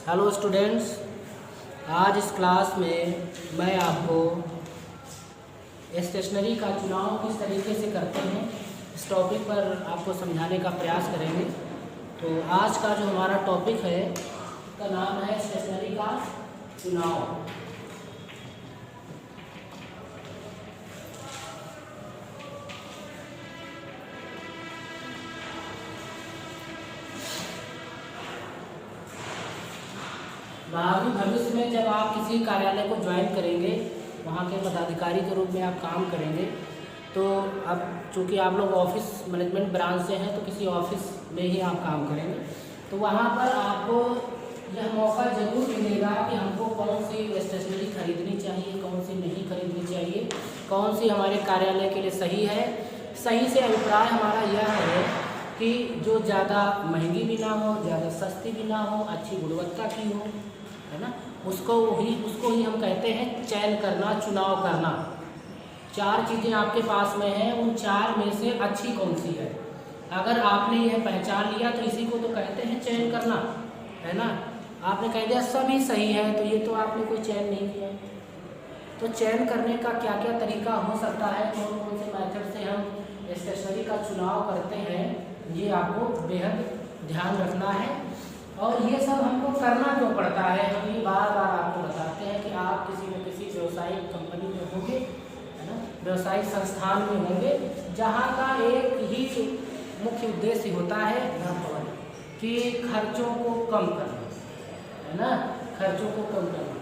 Hello students, आज इस class में मैं आपको स्टेशनरी का चुनाव किस तरीके से करते हैं इस टॉपिक पर आपको समझाने का प्रयास करेंगे। तो आज का जो हमारा टॉपिक है उसका नाम है स्टेशनरी का चुनाव। भावी भविष्य में जब आप किसी कार्यालय को ज्वाइन करेंगे, वहाँ के पदाधिकारी के रूप में आप काम करेंगे, तो अब चूँकि आप लोग ऑफिस मैनेजमेंट ब्रांच से हैं तो किसी ऑफिस में ही आप काम करेंगे। तो वहाँ पर आपको यह मौका ज़रूर मिलेगा कि हमको कौन सी स्टेशनरी खरीदनी चाहिए, कौन सी नहीं खरीदनी चाहिए, कौन सी हमारे कार्यालय के लिए सही है। सही से अभिप्राय हमारा यह है कि जो ज़्यादा महंगी भी ना हो, ज़्यादा सस्ती भी ना हो, अच्छी गुणवत्ता की हो, है ना। उसको ही हम कहते हैं चयन करना, चुनाव करना। चार चीज़ें आपके पास में हैं, उन चार में से अच्छी कौन सी है। अगर आपने यह पहचान लिया तो इसी को तो कहते हैं चयन करना, है ना। आपने कह दिया सभी सही है तो ये तो आपने कोई चयन नहीं किया। तो चयन करने का क्या क्या तरीका हो सकता है, कौन कौन से मेथड से हम स्टेशनरी का चुनाव करते हैं, ये आपको बेहद ध्यान रखना है। और ये सब हमको करना क्यों पड़ता है, हम ये बार बार आपको बताते हैं कि आप किसी न किसी व्यावसायिक कंपनी में होंगे, है ना, व्यावसायिक संस्थान में होंगे, जहाँ का एक ही मुख्य उद्देश्य होता है कि खर्चों को कम करना, है ना, खर्चों को कम करना।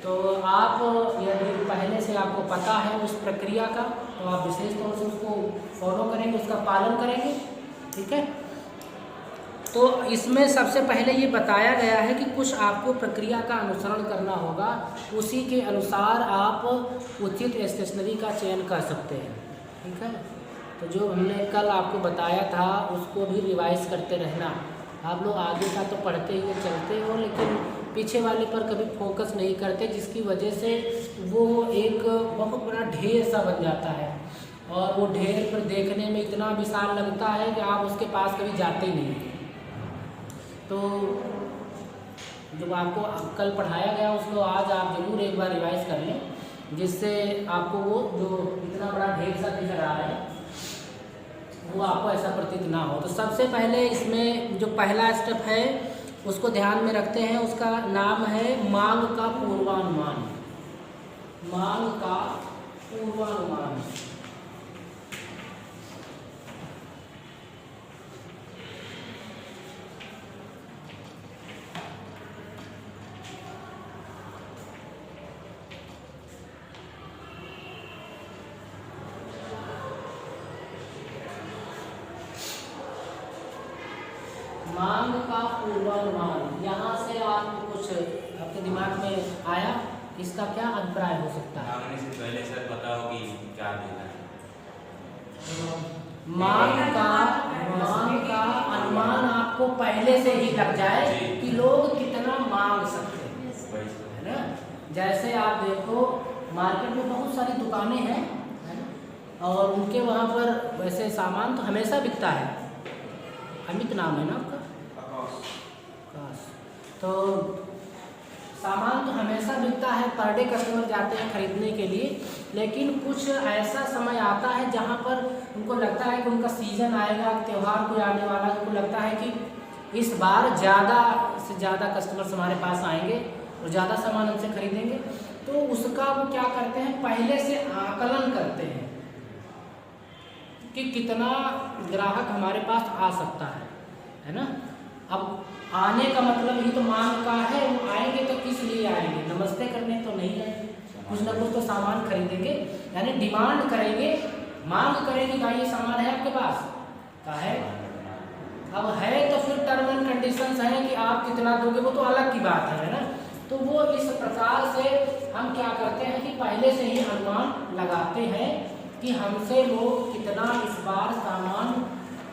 तो आप यदि पहले से आपको पता है उस प्रक्रिया का, तो आप विशेष तौर से उसको फॉलो करेंगे, उसका पालन करेंगे, ठीक है। तो इसमें सबसे पहले ये बताया गया है कि कुछ आपको प्रक्रिया का अनुसरण करना होगा, उसी के अनुसार आप उचित स्टेशनरी का चयन कर सकते हैं, ठीक है। तो जो हमने कल आपको बताया था उसको भी रिवाइज करते रहना। आप लोग आगे का तो पढ़ते हुए चलते हो, लेकिन पीछे वाले पर कभी फोकस नहीं करते, जिसकी वजह से वो एक बहुत बड़ा ढेर सा बन जाता है और वो ढेर पर देखने में इतना विशाल लगता है कि आप उसके पास कभी जाते ही नहीं। तो जो आपको कल पढ़ाया गया उसको आज आप जरूर एक बार रिवाइज कर लें, जिससे आपको वो जो इतना बड़ा ढेर सा दिख रहा है वो आपको ऐसा प्रतीत ना हो। तो सबसे पहले इसमें जो पहला स्टेप है उसको ध्यान में रखते हैं, उसका नाम है मांग का पूर्वानुमान। मांग का पूर्वानुमान। मांग का पूर्वानुमान, यहाँ से आपको कुछ आपके दिमाग में आया, इसका क्या अभिप्राय हो सकता है? मांगने से पहले सर पता हो कि क्या देना है। मांग का अनुमान आपको पहले से ही लग जाए कि लोग कितना मांग सकते हैं, है ना। जैसे आप देखो मार्केट में बहुत सारी दुकानें हैं, है ना, और उनके वहाँ पर वैसे सामान तो हमेशा बिकता है। अमित नाम है ना आपका? आकाश। तो सामान तो हमेशा बिकता है, पर डे कस्टमर जाते हैं खरीदने के लिए, लेकिन कुछ ऐसा समय आता है जहाँ पर उनको लगता है कि उनका सीजन आएगा, त्यौहार कोई आने वाला है, उनको लगता है कि इस बार ज़्यादा से ज़्यादा कस्टमर्स हमारे पास आएंगे और ज़्यादा सामान हमसे खरीदेंगे। तो उसका वो क्या करते हैं, पहले से आकलन करते हैं कि कितना ग्राहक हमारे पास आ सकता है ना। अब आने का मतलब ही तो मांग का है, वो आएंगे तो किस लिए आएंगे, नमस्ते करने तो नहीं आएंगे, कुछ ना कुछ तो सामान खरीदेंगे, यानी डिमांड करेंगे, मांग करेंगे भाई ये सामान है आपके पास का है। अब है तो फिर टर्म एंड कंडीशंस हैं कि आप कितना दोगे, वो तो अलग की बात है ना। तो वो इस प्रकार से हम क्या करते हैं कि पहले से ही अनुमान लगाते हैं कि हमसे लोग कितना इस बार सामान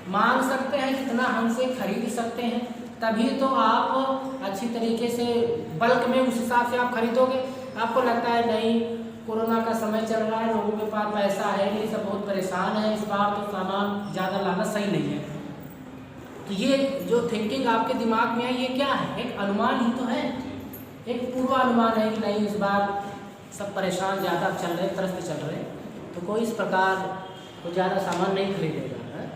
मांग सकते हैं, कितना हमसे खरीद सकते हैं, तभी तो आप अच्छी तरीके से बल्क में उस हिसाब से आप खरीदोगे। आपको लगता है नहीं कोरोना का समय चल रहा है, लोगों के पास पैसा है नहीं, सब बहुत परेशान है, इस बार तो सामान ज़्यादा लाना सही नहीं है, तो ये जो थिंकिंग आपके दिमाग में है ये क्या है, एक अनुमान ही तो है, एक पूर्वानुमान है कि नहीं इस बार सब परेशान ज़्यादा चल रहे, त्रस्त चल रहे, तो कोई इस प्रकार को ज़्यादा सामान नहीं खरीदेगा है।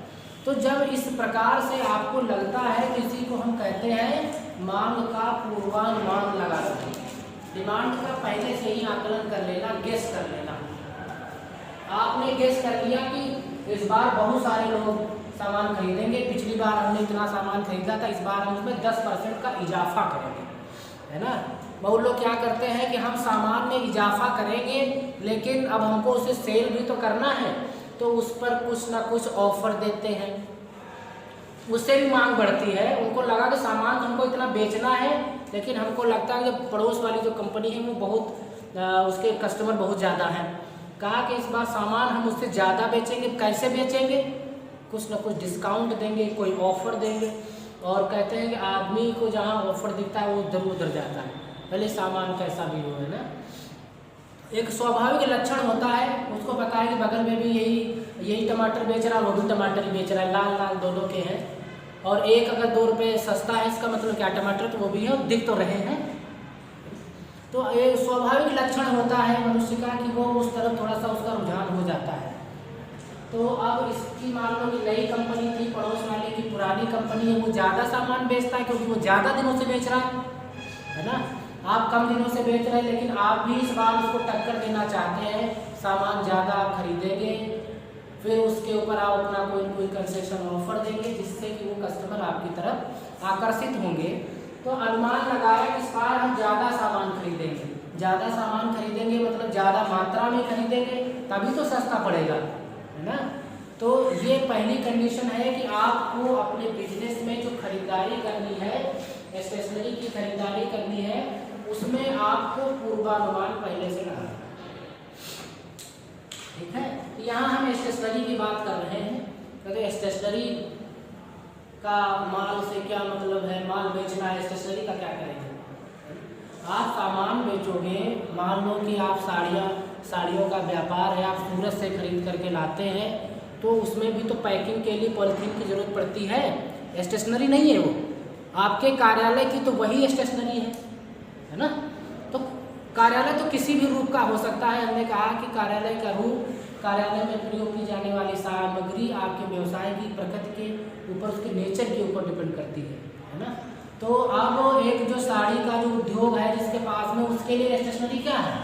तो जब इस प्रकार से आपको लगता है, किसी को हम कहते हैं मांग का पूर्वानुमान लगाना है। डिमांड का पहले से ही आकलन कर लेना, गेस कर लेना। आपने गेस कर लिया कि इस बार बहुत सारे लोग सामान खरीदेंगे, पिछली बार हमने इतना सामान खरीदा था, इस बार हम उसमें 10% का इजाफा करेंगे, है ना। बहुत लोग क्या करते हैं कि हम सामान में इजाफा करेंगे, लेकिन अब हमको उसे सेल भी तो करना है, तो उस पर कुछ ना कुछ ऑफर देते हैं, उससे भी मांग बढ़ती है। उनको लगा कि सामान हमको इतना बेचना है, लेकिन हमको लगता है कि पड़ोस वाली जो कंपनी है वो बहुत उसके कस्टमर बहुत ज़्यादा हैं। कहा कि इस बार सामान हम उससे ज़्यादा बेचेंगे। कैसे बेचेंगे? कुछ ना कुछ डिस्काउंट देंगे, कोई ऑफ़र देंगे, और कहते हैं कि आदमी को जहाँ ऑफ़र दिखता है वो उधर उधर जाता है, भले सामान कैसा भी हो, है ना। एक स्वाभाविक लक्षण होता है, उसको पता है कि बगल में भी यही टमाटर बेच रहा है, वो भी टमाटर ही बेच रहा है, लाल लाल दोनों के हैं, और एक अगर 2 रुपये सस्ता है, इसका मतलब क्या टमाटर तो वो भी है, दिख तो रहे हैं। तो ये स्वाभाविक लक्षण होता है मनुष्य का कि वो उस तरफ थोड़ा सा उसका रुझान हो जाता है। तो अब इसकी मान लो कि नई कंपनी थी, पड़ोस वाले की पुरानी कंपनी है, वो ज़्यादा सामान बेचता है क्योंकि वो ज़्यादा दिनों से बेच रहा है ना। आप कम दिनों से बेच रहे हैं, लेकिन आप भी इस बार उसको टक्कर देना चाहते हैं, सामान ज़्यादा आप खरीदेंगे, फिर उसके ऊपर आप अपना कोई न कोई कंसेशन ऑफर देंगे, जिससे कि वो कस्टमर आपकी तरफ आकर्षित होंगे। तो अनुमान लगाया कि इस बार हम ज़्यादा सामान खरीदेंगे। ज़्यादा सामान खरीदेंगे मतलब ज़्यादा मात्रा में खरीदेंगे, तभी तो सस्ता पड़ेगा, है ना। तो ये पहली कंडीशन है कि आपको अपने बिजनेस में जो खरीदारी करनी है, स्टेशनरी की खरीदारी करनी है, उसमें आपको पूर्वानुमान पहले से लगाना है, ठीक है। यहाँ हम स्टेशनरी की बात कर रहे हैं, कहते स्टेशनरी का माल से क्या मतलब है, माल बेचना है, स्टेशनरी का क्या करेंगे। आप सामान बेचोगे, मान लो कि आप साड़ियों का व्यापार है, आप सूरत से खरीद करके लाते हैं, तो उसमें भी तो पैकिंग के लिए पॉलीथीन की ज़रूरत पड़ती है, स्टेशनरी नहीं है वो। आपके कार्यालय की तो वही स्टेशनरी है ना। तो कार्यालय तो किसी भी रूप का हो सकता है। हमने कहा कि कार्यालय का रूप, कार्यालय में प्रयोग की जाने वाली सामग्री आपके व्यवसाय की प्रकृति के ऊपर, उसके नेचर के ऊपर डिपेंड करती है ना। तो अब एक जो साड़ी का जो उद्योग है जिसके पास में, उसके लिए स्टेशनरी क्या है,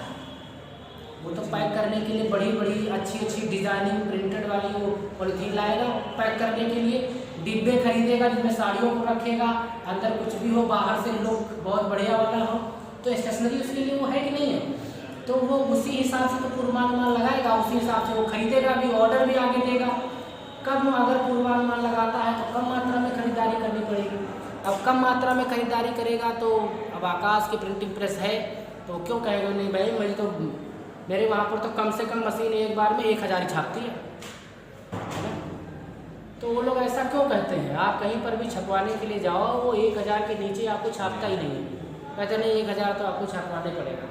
वो तो पैक करने के लिए बड़ी बड़ी अच्छी डिजाइनिंग प्रिंटेड वाली वो पॉलीथीन लाएगा पैक करने के लिए, डिब्बे खरीदेगा जिसमें साड़ियों को रखेगा, अंदर कुछ भी हो, बाहर से लुक बहुत बढ़िया वाला हो, तो स्टेशनरी उसके लिए वो है कि नहीं है। तो वो उसी हिसाब से तो पूर्वानुमान लगाएगा, उसी हिसाब से वो खरीदेगा भी, ऑर्डर भी आगे देगा। कम अगर पूर्वानुमान लगाता है तो कम मात्रा में खरीदारी करनी पड़ेगी। अब कम मात्रा में खरीदारी करेगा तो अब आकाश की प्रिंटिंग प्रेस है, तो क्यों कहेगा नहीं भाई मेरे वहाँ पर तो कम से कम मशीन एक बार में 1000 छापती है ना। तो वो लोग ऐसा क्यों कहते हैं। आप कहीं पर भी छपवाने के लिए जाओ, वो 1000 के नीचे आपको छापता ही नहीं है, कहते नहीं 1000 तो आपको छापवाने पड़ेगा,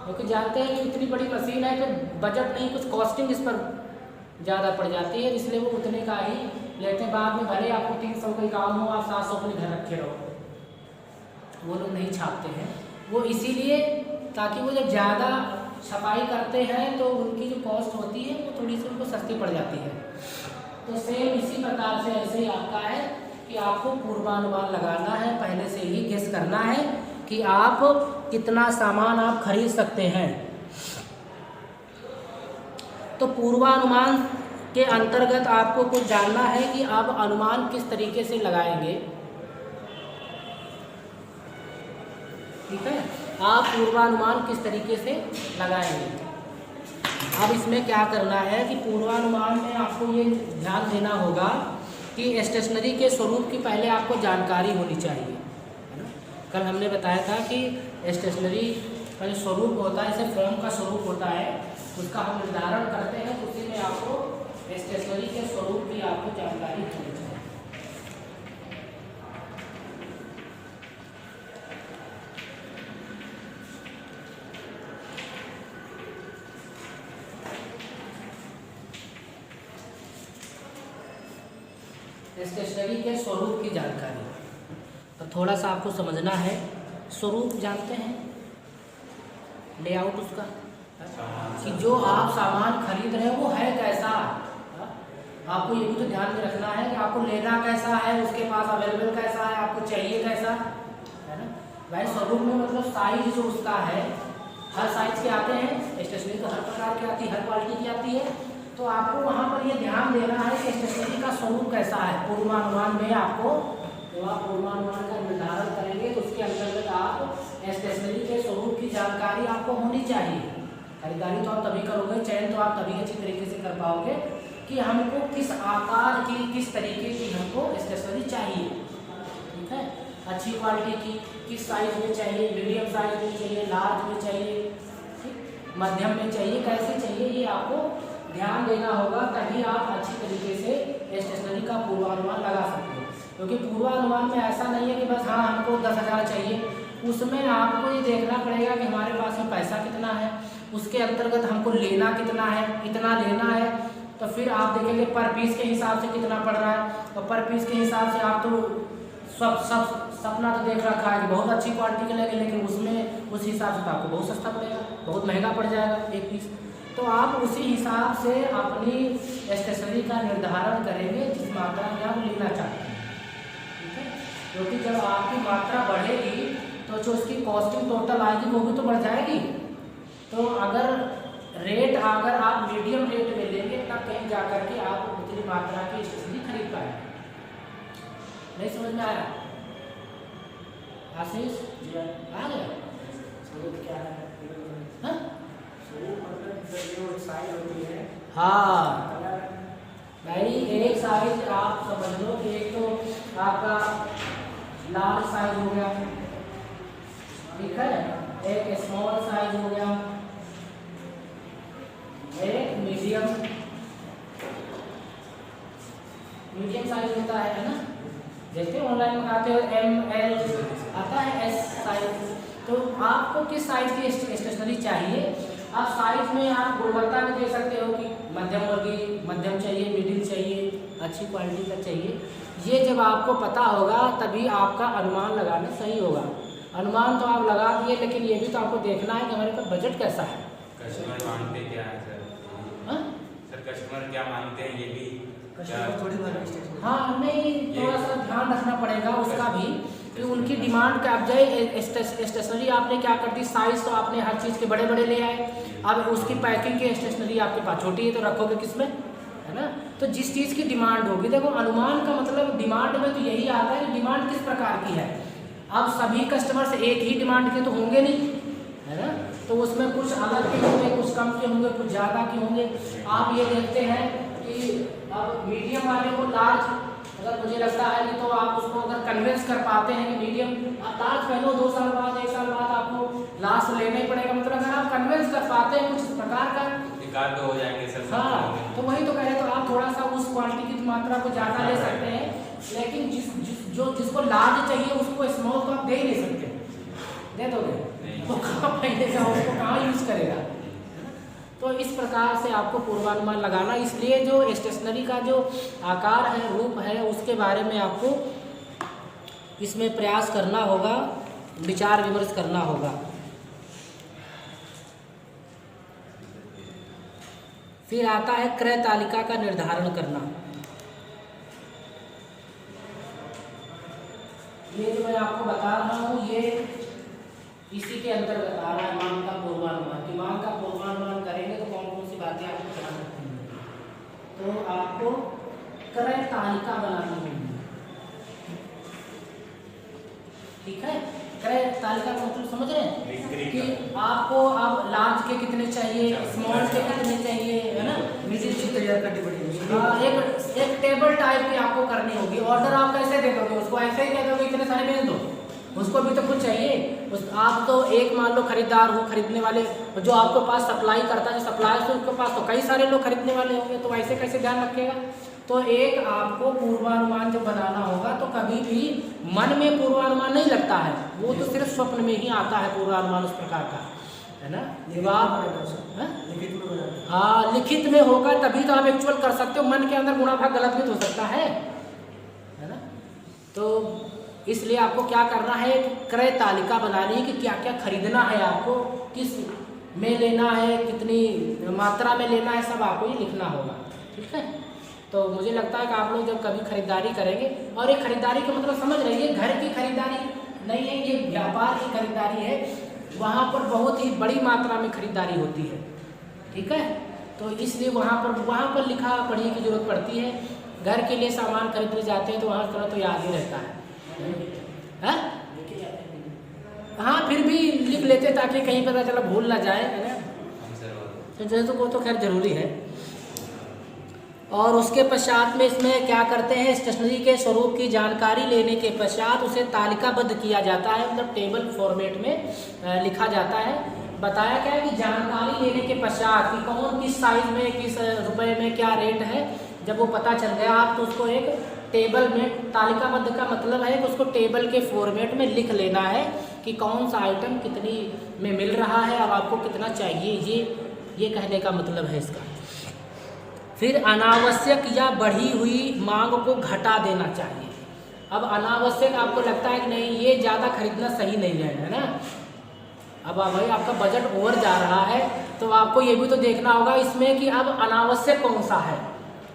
क्योंकि जानते हैं कि इतनी बड़ी मशीन है, तो बजट नहीं, कुछ कॉस्टिंग इस पर ज़्यादा पड़ जाती है, इसलिए वो उतने का ही लेते हैं। बाद में भले आपको 300 का काम हो, आप 700 अपने घर रखे रहो, वो लोग नहीं छापते हैं। वो इसीलिए ताकि वो जब ज़्यादा छपाई करते हैं तो उनकी जो कॉस्ट होती है वो थोड़ी सी उनको सस्ती पड़ जाती है। तो सेम इसी प्रकार से ऐसे ही आपका है कि आपको पूर्वानुमान लगाना है, पहले से ही गेस करना है कि आप कितना सामान आप खरीद सकते हैं। तो पूर्वानुमान के अंतर्गत आपको कुछ जानना है कि आप अनुमान किस तरीके से लगाएंगे, ठीक है। आप पूर्वानुमान किस तरीके से लगाएंगे। अब इसमें क्या करना है कि पूर्वानुमान में आपको ये ध्यान देना होगा कि स्टेशनरी के स्वरूप की पहले आपको जानकारी होनी चाहिए, है ना। कल हमने बताया था कि स्टेशनरी का जो स्वरूप होता है, जैसे फॉर्म का स्वरूप होता है, उसका हम निर्धारण करते हैं, तो उसी में आपको स्टेशनरी के स्वरूप की आपको जानकारी होनी चाहिए। स्टेशनरी के स्वरूप की जानकारी। तो थोड़ा सा आपको समझना है। स्वरूप जानते हैं, लेआउट उसका, कि जो आप सामान खरीद रहे हैं वो है कैसा। आपको ये भी तो ध्यान में रखना है कि आपको लेना कैसा है, उसके पास अवेलेबल कैसा है, आपको चाहिए कैसा, है ना भाई। स्वरूप में मतलब साइज जो उसका है, हर साइज के आते हैं, स्टेशनरी तो हर प्रकार की आती है, हर क्वालिटी की आती है। तो आपको वहाँ पर ये ध्यान देना है कि स्टेशनरी का स्वरूप कैसा है। पूर्वानुमान में आपको जब आप पूर्वानुमान का निर्धारण करेंगे तो उसके अंतर्गत आप स्टेशनरी के स्वरूप की जानकारी आपको होनी चाहिए। खरीदारी तो आप तभी करोगे, चयन तो आप तभी अच्छी तरीके से कर पाओगे कि हमको किस आकार की, किस तरीके की हमको स्टेशनरी चाहिए। ठीक है, अच्छी क्वालिटी की, किस साइज में चाहिए, मीडियम साइज में चाहिए, लार्ज में चाहिए, ठीक, मध्यम में चाहिए, कैसे चाहिए, ये आपको ध्यान देना होगा। तभी आप अच्छी तरीके से स्टेशनरी का पूर्वानुमान लगा सकते हो। क्योंकि पूर्वानुमान में ऐसा नहीं है कि बस हाँ हमको 10,000 चाहिए, उसमें आपको ये देखना पड़ेगा कि हमारे पास में पैसा कितना है, उसके अंतर्गत हमको लेना कितना है, इतना लेना है। तो फिर आप देखेंगे पर पीस के हिसाब से कितना पड़ रहा है, और पर पीस के हिसाब से आप तो सब सपना तो देख रखा है कि बहुत अच्छी क्वालिटी के लेंगे, लेकिन उसमें उस हिसाब से तो आपको बहुत सस्ता पड़ेगा, बहुत महंगा पड़ जाएगा एक पीस। तो आप उसी हिसाब से अपनी स्टेशनरी का निर्धारण करेंगे जिस मात्रा में आप लेना चाहते हैं। ठीक है, क्योंकि जब आपकी मात्रा बढ़ेगी तो जो उसकी कॉस्टिंग टोटल आएगी वो भी तो बढ़ जाएगी। तो अगर आप मीडियम रेट में लेंगे तब कहीं जा कर के आप उतनी मात्रा की स्टेशनरी खरीद पाएंगे। नहीं समझ में आया आशीष? आ गया स्वरूप क्या है? हाँ भाई, एक साइज आप समझ लो कि एक तो आपका लार्ज साइज हो गया, ठीक है, एक स्मॉल साइज हो गया, एक मीडियम साइज होता है ना, जैसे ऑनलाइन मंगाते हो ML आता है, S साइज। तो आपको किस साइज की स्टेशनरी चाहिए, आप साइज में आप गुणवत्ता में दे सकते हो कि मध्यम वर्गीय, मध्यम चाहिए, मिडिल चाहिए, अच्छी क्वालिटी का चाहिए। ये जब आपको पता होगा तभी आपका अनुमान लगाना सही होगा। अनुमान तो आप लगा दिए, लेकिन ये भी तो आपको देखना है कि हमारे पास बजट कैसा है। कस्टमर मांगते क्या है सर? हाँ सर कस्टमर क्या मांगते हैं ये भी थोड़ी हाँ, नहीं थोड़ा सा ध्यान रखना पड़ेगा उसका भी कि उनकी डिमांड का। अब जाए स्टेशनरी आपने क्या कर दी, साइज तो आपने हर चीज़ के बड़े बड़े ले आए, अब उसकी पैकिंग की स्टेशनरी आपके पास छोटी है तो रखोगे किसमें, है ना। तो जिस चीज़ की डिमांड होगी, देखो अनुमान का मतलब डिमांड में तो यही आता है कि डिमांड किस प्रकार की है। अब सभी कस्टमर से एक ही डिमांड के तो होंगे नहीं, है ना, तो उसमें कुछ अलग के होंगे, कुछ कम के होंगे, कुछ ज़्यादा के होंगे। आप ये देखते हैं कि अब मीडियम वाले को लार्ज अगर मुझे लगता है, नहीं तो आप उसको अगर कन्विंस कर पाते हैं कि मीडियम आप लार्ज पहनो, 2 साल बाद 1 साल बाद आपको लार्ज लेना ही पड़ेगा। मतलब अगर आप कन्विंस कर पाते हैं कुछ प्रकार का एकाध दो हो जाएंगे सर। हाँ, तो वही तो कह रहे, तो आप थोड़ा सा उस क्वालिटी की मात्रा को ज़्यादा ले सकते हैं, लेकिन जिसको लार्ज चाहिए उसको स्मॉल तो आप दे ही नहीं सकते, दे दोगे तो कहाँ पहनेगा, उसको कहाँ यूज़ करेगा। तो इस प्रकार से आपको पूर्वानुमान लगाना, इसलिए जो स्टेशनरी का जो आकार है, रूप है, उसके बारे में आपको इसमें प्रयास करना होगा, विचार विमर्श करना होगा। फिर आता है क्रय तालिका का निर्धारण करना। ये जो मैं आपको बता रहा हूँ ये इसी के अंतर्गत आ रहा है, मांग का पूर्वानुमान। कि मांग का पूर्वानुमान करेंगे तो कौन कौन सी बातें आपको ध्यान रखनी होगी। तो आपको क्रय तालिका बनानी होगी, ठीक है। क्रय तालिका का मतलब समझ रहे हैं कि आपको अब लार्ज के कितने चाहिए, स्मॉल के कितने चाहिए, है ना, मिडिल की तैयार करनी पड़ेगी। एक टेबल टाइप की आपको करनी होगी। ऑर्डर आप कैसे दे दोगे उसको, ऐसे ही दे दोगे इतने सारे भेज दो, उसको भी तो कुछ चाहिए। आप तो एक मान लो खरीदार हो, खरीदने वाले जो आपके पास सप्लाई करता है, जो सप्लायर है उसके पास तो कई सारे लोग खरीदने वाले होंगे, तो ऐसे कैसे ध्यान रखेगा। तो एक आपको पूर्वानुमान जब बनाना होगा तो कभी भी मन में पूर्वानुमान नहीं लगता है, वो तो सिर्फ स्वप्न में ही आता है पूर्वानुमान उस प्रकार का, है ना। जब आप हाँ लिखित में होगा तभी तो आप एक्चुअल कर सकते हो। मन के अंदर गुणा भाग गलत भी तो हो सकता है तो इसलिए आपको क्या करना है, एक क्रय तालिका बनानी है कि क्या क्या खरीदना है आपको, किस में लेना है, कितनी मात्रा में लेना है, सब आपको ये लिखना होगा। ठीक है, तो मुझे लगता है कि आप लोग जब कभी खरीदारी करेंगे, और ये खरीदारी का मतलब समझ रहे हैं, घर की खरीदारी नहीं है, ये व्यापार की खरीदारी है, वहाँ पर बहुत ही बड़ी मात्रा में खरीदारी होती है। ठीक है, तो इसलिए वहाँ पर लिखा पढ़ी की जरूरत पड़ती है। घर के लिए सामान खरीदने जाते हैं तो वहाँ थोड़ा तो याद ही रहता है। हाँ, फिर भी लिख लेते ताकि कहीं पता चला भूल ना जाए, है ना, तो जो है तो वो तो खैर जरूरी है। और उसके पश्चात में इसमें क्या करते हैं, स्टेशनरी के स्वरूप की जानकारी लेने के पश्चात उसे तालिकाबद्ध किया जाता है, मतलब टेबल फॉर्मेट में लिखा जाता है। बताया क्या है कि जानकारी लेने के पश्चात कि कौन किस साइज में, किस रुपए में क्या रेट है, जब वो पता चल गया आप, तो उसको एक टेबल में, तालिकाबद्ध का मतलब है कि उसको टेबल के फॉर्मेट में लिख लेना है कि कौन सा आइटम कितनी में मिल रहा है और आपको कितना चाहिए, ये कहने का मतलब है इसका। फिर अनावश्यक या बढ़ी हुई मांग को घटा देना चाहिए। अब अनावश्यक आपको लगता है कि नहीं ये ज़्यादा खरीदना सही नहीं है ना, अब भाई आपका बजट ओवर जा रहा है, तो आपको ये भी तो देखना होगा इसमें कि अब अनावश्यक कौन सा है,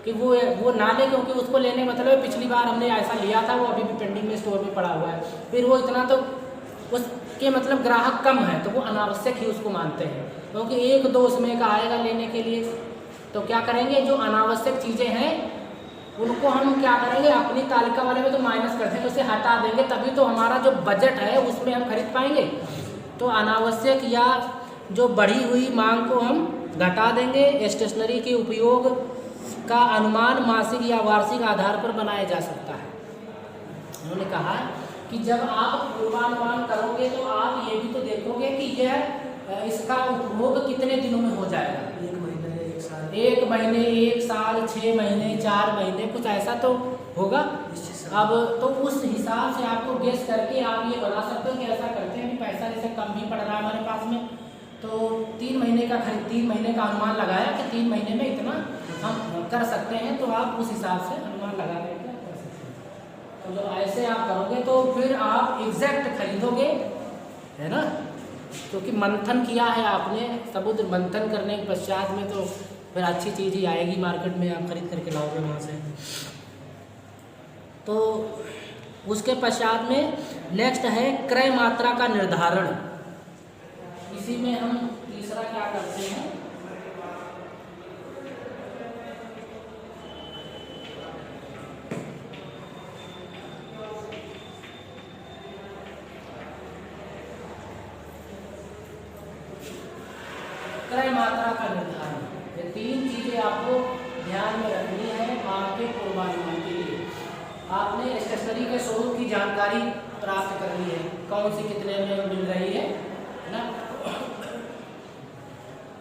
कि वो ना ले, क्योंकि उसको लेने मतलब पिछली बार हमने ऐसा लिया था, वो अभी भी पेंडिंग में स्टोर में पड़ा हुआ है, फिर वो इतना तो उसके मतलब ग्राहक कम है, तो वो अनावश्यक ही उसको मानते हैं, क्योंकि एक दो उसमें का आएगा लेने के लिए। तो क्या करेंगे, जो अनावश्यक चीज़ें हैं उनको हम क्या करेंगे, अपनी तालिका वाले में तो माइनस कर देंगे, उसे हटा देंगे, तभी तो हमारा जो बजट है उसमें हम खरीद पाएंगे। तो अनावश्यक या जो बढ़ी हुई मांग को हम घटा देंगे। स्टेशनरी के उपयोग का अनुमान मासिक या वार्षिक आधार पर बनाया जा सकता है। उन्होंने कहा कि जब आप पूर्वानुमान करोगे तो आप ये भी तो देखोगे कि यह इसका उपभोग कितने दिनों में हो जाएगा, 1 महीने 1 साल, 1 महीने 1 साल 6 महीने 4 महीने, कुछ ऐसा तो होगा। अब तो उस हिसाब से आपको गेस करके आप ये बता सकते हो कि ऐसा करते हैं कि पैसा जैसे कम भी पड़ रहा है हमारे पास में, तो 3 महीने का 3 महीने का अनुमान लगाया कि 3 महीने में इतना हम कर सकते हैं, तो आप उस हिसाब से अनुमान लगा करके कर सकते हैं। तो जब ऐसे आप करोगे तो फिर आप एग्जैक्ट खरीदोगे, है ना, क्योंकि मंथन किया है आपने, समुद्र मंथन करने के पश्चात में तो फिर अच्छी चीज़ ही आएगी मार्केट में, आप खरीद करके लाओगे वहाँ से। तो उसके पश्चात में नेक्स्ट है क्रय मात्रा का निर्धारण। इसी में हम तीसरा क्या करते हैं, क्रय मात्रा का निर्धारण। ये 3 चीज़ें आपको ध्यान में रखनी है आपके पूर्वानुमान के लिए। आपने स्टेशनरी के स्वरूप की जानकारी प्राप्त करनी है, कौन सी कितने में मिल रही है ना।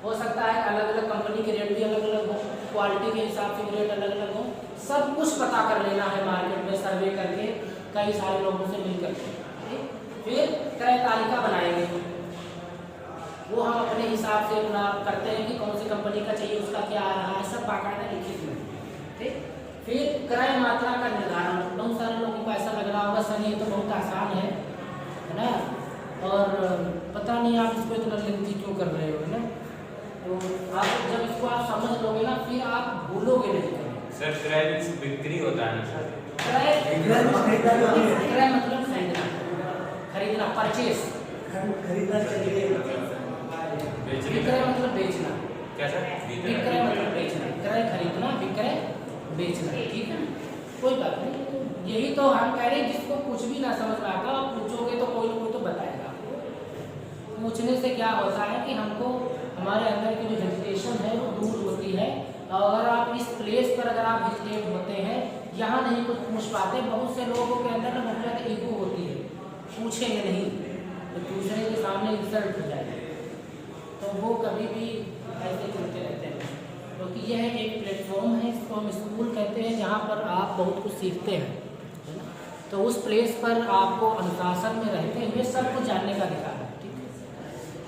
हो सकता है अलग अलग कंपनी के रेट भी अलग अलग हो, क्वालिटी के हिसाब से रेट अलग अलग हो, सब कुछ पता कर लेना है मार्केट में सर्वे करके, कई सारे लोगों से मिल करके। फिर क्रय तालिका बनाएंगे, वो हम अपने हिसाब से अपना करते हैं कि कौन सी कंपनी का चाहिए, उसका क्या आ रहा है, सब बाकायदा लिखित में। ठीक, फिर क्रय मात्रा का निर्धारण। बहुत सारे लोगों को ऐसा लग रहा होगा सर ये तो बहुत आसान है ना, और पता नहीं आप इसको इतना लेंथी क्यों कर रहे हो, है ना। तो आप जब इसको आप समझ लोगे ना, फिर आप भूलोगे नहीं करेंगे। सर क्रय बिक्री होता है ना सर, क्रय मतलब खरीदना, परचेस, खरीदना चाहिए, विक्रय मतलब बेचना। क्या सर, विक्रय मतलब बेचना, क्रय खरीदना, विक्रय बेचना, ठीक है, कोई बात नहीं। तो यही तो हम कह रहे हैं, जिसको कुछ भी ना समझ में आता आप पूछोगे तो कोई ना कोई तो बताएगा आपको। पूछने से क्या होता है कि हमको हमारे अंदर की जो हेजिटेशन है वो दूर होती है। और अगर आप इस प्लेस पर अगर आप हेजिटेट होते हैं, यहाँ नहीं कुछ पूछ पाते, बहुत से लोगों के अंदर ना बहुत ज़्यादा ईगो होती है, पूछेंगे नहीं तो दूसरे के सामने इंसल्ट हो जाएगा, तो वो कभी भी ऐसे चलते रहते हैं। क्योंकि यह एक प्लेटफॉर्म है, इसको हम स्कूल कहते हैं, जहाँ पर आप बहुत कुछ सीखते हैं, है ना। तो उस प्लेस पर आपको अनुशासन में रहते हुए सब कुछ जानने का अधिकार है, ठीक है।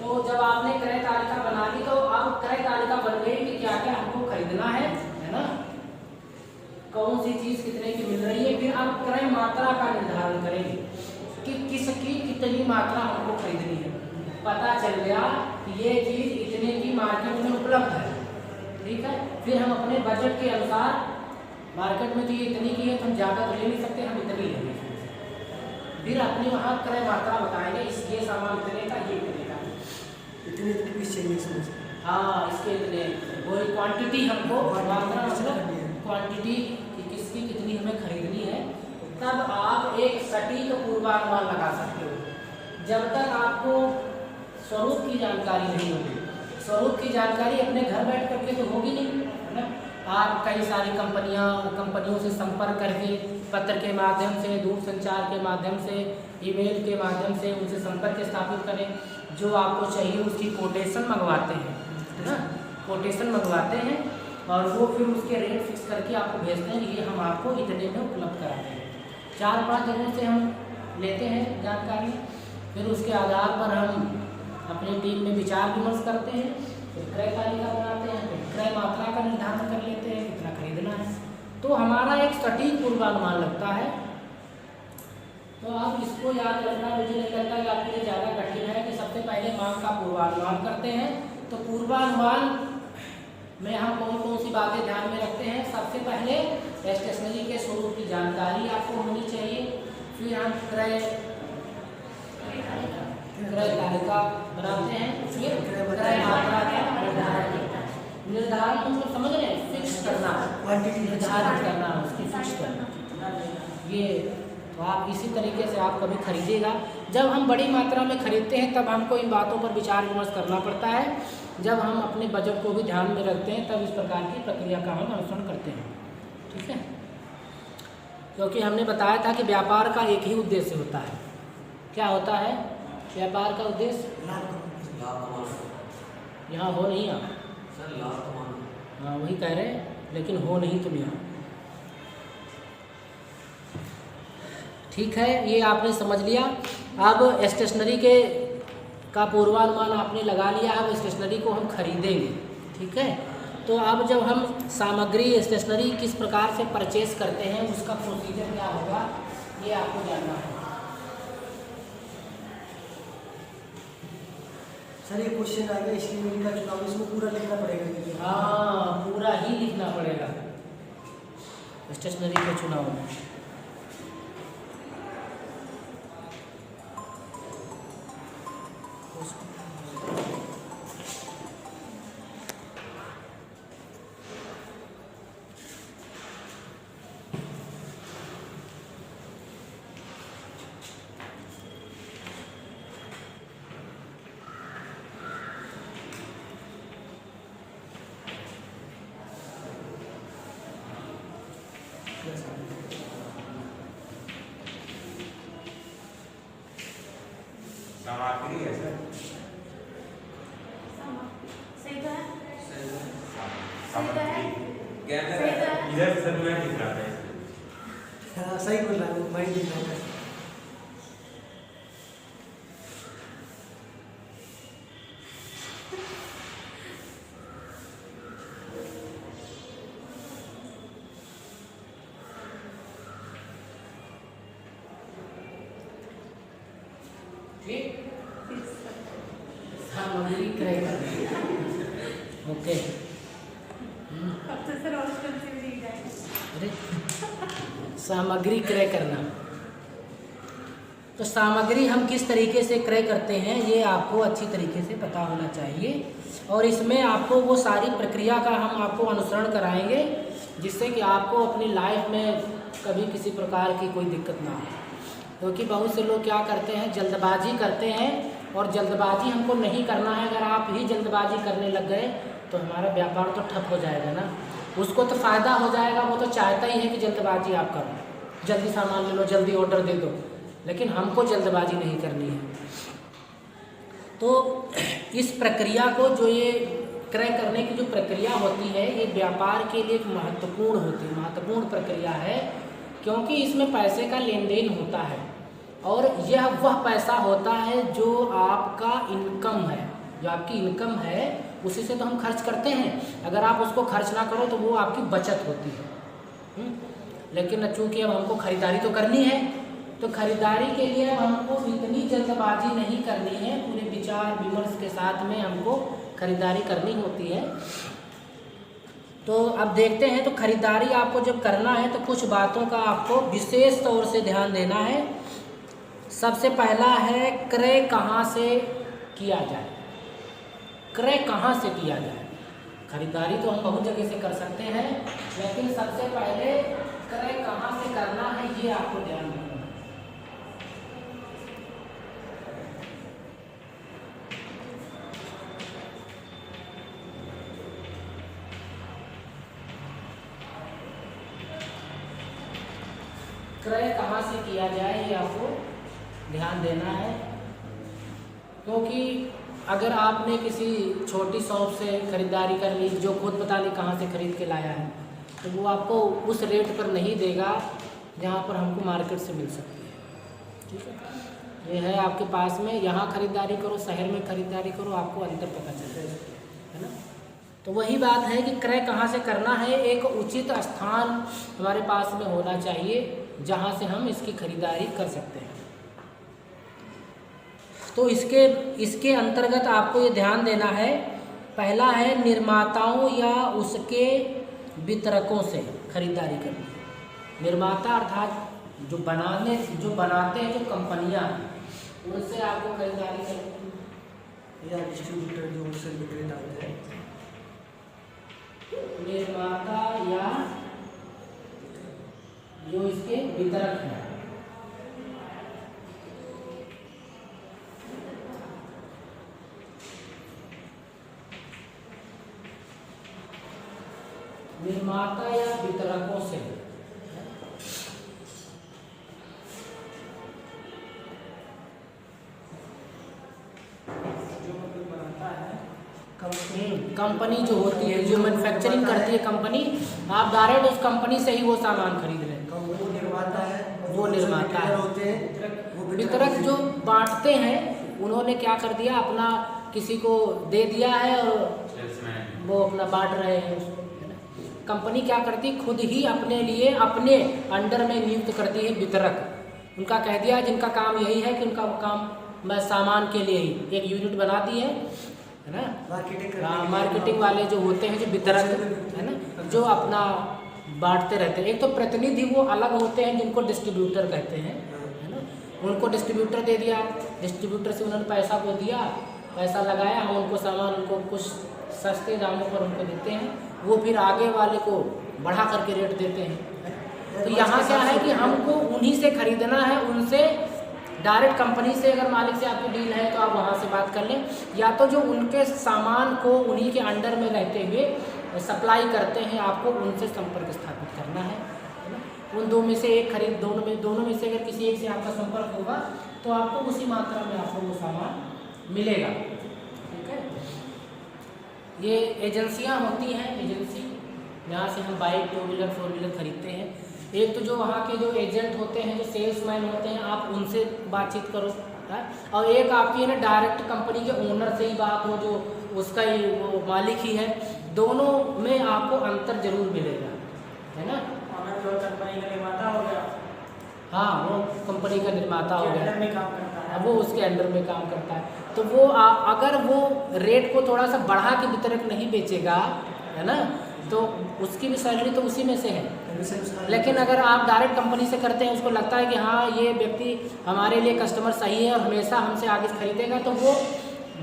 तो जब आपने क्रय तालिका बना ली, तो अब क्रय तालिका बन गई कि क्या क्या हमको खरीदना है ना। कौन सी चीज़ कितने की मिल रही है। फिर आप क्रय मात्रा का निर्धारण करेंगे कि किसकी कितनी मात्रा हमको खरीदनी है। पता चल गया कि ये चीज़ इतने की मार्केट में उपलब्ध है, ठीक है। फिर हम अपने बजट के अनुसार, मार्केट में तो ये इतनी की है तो हम ज़्यादा तो ले नहीं सकते, हम इतनी लेंगे। फिर अपनी वहाँ क्रय मात्रा बताएंगे, इस ये सामान इतने का, ये इतने का, इतने इतने पीस चाहिए इसमें से। हाँ इसके इतने, वही क्वांटिटी हमको, मात्रा मतलब करनी है। क्वांटिटी कि किसकी कितनी हमें खरीदनी है। तब आप एक सटीक पूर्वानुमान लगा सकते हो। जब तक आपको स्वरूप की जानकारी नहीं होगी, स्वरूप की जानकारी अपने घर बैठ करके तो होगी नहीं, है ना। आप कई सारी कंपनियों से संपर्क करके, पत्र के माध्यम से, दूरसंचार के माध्यम से, ईमेल के माध्यम से उनसे संपर्क स्थापित करें। जो आपको चाहिए उसकी कोटेशन मंगवाते हैं, है ना, कोटेशन मंगवाते हैं और वो फिर उसके रेट फिक्स करके आपको भेजते हैं, ये हम आपको इतने में उपलब्ध कराते हैं। 4-5 जगहों से हम लेते हैं जानकारी, फिर उसके आधार पर हम अपनी टीम में विचार विमर्श करते हैं, फिर क्रय तालिका बनाते हैं, फिर क्रय मात्रा का निर्धारण कर लेते हैं कितना खरीदना है। तो हमारा एक सटीक पूर्वानुमान लगता है। तो आप इसको याद रखना, मुझे नहीं लगता कि आपके लिए ज़्यादा कठिन है कि सबसे पहले मांग का पूर्वानुमान करते हैं। तो पूर्वानुमान में हम कौन कौन सी बातें ध्यान में रखते हैं। सबसे पहले स्टेशनरी के स्वरूप की जानकारी आपको होनी चाहिए। फिर हम क्रय तालिका बनाते हैं, फिर क्रय मात्रा का निर्धारण करते हैं। निर्धारण मतलब समझ रहे हैं, फिक्स करना, क्वांटिटी निर्धारित करना, उसकी फिक्स करना। ये तो आप इसी तरीके से आप कभी खरीदिएगा। जब हम बड़ी मात्रा में खरीदते हैं तब हमको इन बातों पर विचार विमर्श करना पड़ता है। जब हम अपने बजट को भी ध्यान में रखते हैं तब इस प्रकार की प्रक्रिया का हम अनुसरण करते हैं, ठीक है। क्योंकि हमने बताया था कि व्यापार का एक ही उद्देश्य होता है। क्या होता है व्यापार का उद्देश्य? यहाँ हो नहीं आप सर, हाँ वही कह रहे हैं, लेकिन हो नहीं तुम यहाँ, ठीक है। ये आपने समझ लिया। अब स्टेशनरी का पूर्वानुमान आपने लगा लिया। अब स्टेशनरी को हम खरीदेंगे, ठीक है। तो अब जब हम सामग्री स्टेशनरी किस प्रकार से परचेस करते हैं, उसका प्रोसीजर क्या होगा, ये आपको जानना है। सर ये क्वेश्चन आएगा स्टेशनरी का चुनाव, इसमें पूरा लिखना पड़ेगा। हाँ पूरा ही लिखना पड़ेगा स्टेशनरी के चुनाव में। सामग्री है सर, सही तो है। सामग्री इधर सर मैं दिख रहा था। हाँ सही बोल रहा हूँ, वही लिखना है। सामग्री क्रय करना, ओके। अब तो सर और कम से भी दिख जाएगा। अरे सामग्री क्रय करना, तो सामग्री हम किस तरीके से क्रय करते हैं ये आपको अच्छी तरीके से पता होना चाहिए। और इसमें आपको वो सारी प्रक्रिया का हम आपको अनुसरण कराएंगे जिससे कि आपको अपनी लाइफ में कभी किसी प्रकार की कोई दिक्कत ना हो। क्योंकि बहुत से लोग क्या करते हैं, जल्दबाजी करते हैं, और जल्दबाजी हमको नहीं करना है। अगर आप ही जल्दबाजी करने लग गए तो हमारा व्यापार तो ठप हो जाएगा ना। उसको तो फ़ायदा हो जाएगा, वो तो चाहता ही है कि जल्दबाजी आप करो, जल्दी सामान ले लो, जल्दी ऑर्डर दे दो, लेकिन हमको जल्दबाजी नहीं करनी है। तो इस प्रक्रिया को, जो ये क्रय करने की जो प्रक्रिया होती है, ये व्यापार के लिए एक महत्वपूर्ण प्रक्रिया है, क्योंकि इसमें पैसे का लेन देन होता है और यह वह पैसा होता है जो आपका इनकम है, जो आपकी इनकम है उसी से तो हम खर्च करते हैं। अगर आप उसको खर्च ना करो तो वो आपकी बचत होती है, लेकिन चूँकि अब हमको ख़रीदारी तो करनी है, तो ख़रीदारी के लिए अब हमको इतनी जल्दबाजी नहीं करनी है, पूरे विचार विमर्श के साथ में हमको ख़रीदारी करनी होती है। तो अब देखते हैं, तो ख़रीदारी आपको जब करना है तो कुछ बातों का आपको विशेष तौर से ध्यान देना है। सबसे पहला है क्रय कहाँ से किया जाए। क्रय कहाँ से किया जाए। खरीदारी तो हम बहुत जगह से कर सकते हैं, लेकिन सबसे पहले क्रय कहाँ से करना है ये आपको ध्यान रखना है। क्रय कहाँ से किया जाए ये आपको ध्यान देना है, क्योंकि अगर आपने किसी छोटी शॉप से ख़रीदारी कर ली जो खुद पता नहीं कहाँ से ख़रीद के लाया है, तो वो आपको उस रेट पर नहीं देगा जहाँ पर हमको मार्केट से मिल सकती है। ठीक है, ये है आपके पास में, यहाँ ख़रीदारी करो, शहर में ख़रीदारी करो, आपको अंतर पता चलेगा, है ना। तो वही बात है कि क्रय कहाँ से करना है। एक उचित स्थान हमारे पास में होना चाहिए जहाँ से हम इसकी खरीदारी कर सकते हैं। तो इसके अंतर्गत आपको ये ध्यान देना है, पहला है निर्माताओं या उसके वितरकों से खरीदारी करनी। निर्माता अर्थात जो बनाते हैं जो कंपनियां हैं, उनसे आपको खरीदारी करनी। या डिस्ट्रीब्यूटर जो होलसेल विक्रेता होते हैं, निर्माता या जो इसके वितरक हैं। निर्माता या वितरकों से जो बनाता है कंपनी जो होती है, जो मैन्युफैक्चरिंग करती है कंपनी, आप डायरेक्ट उस कंपनी से ही वो सामान खरीद लें। वो निर्माता है, वो निर्माता है। होते हैं वितरक जो बांटते हैं, उन्होंने क्या कर दिया, अपना किसी को दे दिया है और वो अपना बांट रहे हैं उसको, है ना। कंपनी क्या करती है, खुद ही अपने लिए अपने अंडर में नियुक्त करती है वितरक। उनका कह दिया जिनका काम यही है कि उनका काम मैं सामान के लिए ही एक यूनिट बनाती है ना। मार्केटिंग वाले जो होते हैं, जो वितरक है ना, जो अपना बांटते रहते हैं। एक तो प्रतिनिधि वो अलग होते हैं जिनको डिस्ट्रीब्यूटर कहते हैं, है ना। उनको डिस्ट्रीब्यूटर दे दिया, डिस्ट्रीब्यूटर से उन्होंने पैसा को दिया, पैसा लगाया, हम उनको सामान उनको कुछ सस्ते दामों पर उनको देते हैं, वो फिर आगे वाले को बढ़ा करके रेट देते हैं। तो यहाँ क्या है कि हमको उन्हीं से खरीदना है, उनसे डायरेक्ट कंपनी से अगर मालिक से आपकी डील है तो आप वहाँ से बात कर लें, या तो जो उनके सामान को उन्हीं के अंडर में रहते हुए सप्लाई करते हैं, आपको उनसे संपर्क स्थापित करना है ना। उन दो में से एक खरीद, दोनों में से अगर किसी एक से आपका संपर्क होगा तो आपको उसी मात्रा में आपको वो सामान मिलेगा। ठीक है, ये एजेंसियाँ होती हैं, एजेंसी जहाँ से हम बाइक, 2 व्हीलर 4 व्हीलर खरीदते हैं। एक तो जो वहाँ के जो एजेंट होते हैं, जो सेल्समैन होते हैं, आप उनसे बातचीत करो, है। और एक आपकी है ना डायरेक्ट कंपनी के ओनर से ही बात हो, जो उसका ही वो मालिक ही है। दोनों में आपको अंतर जरूर मिलेगा, है ना। ऑनर जो कंपनी का निर्माता हो गया, हाँ, वो कंपनी का निर्माता हो गया, में काम करता है, वो उसके अंडर में काम करता है। तो वो अगर वो रेट को थोड़ा सा बढ़ा के वितरक नहीं बेचेगा, है ना, तो उसकी भी सैलरी तो उसी में से है। लेकिन अगर आप डायरेक्ट कंपनी से करते हैं, उसको लगता है कि हाँ ये व्यक्ति हमारे लिए कस्टमर सही है और हमेशा हमसे आगे खरीदेगा, तो वो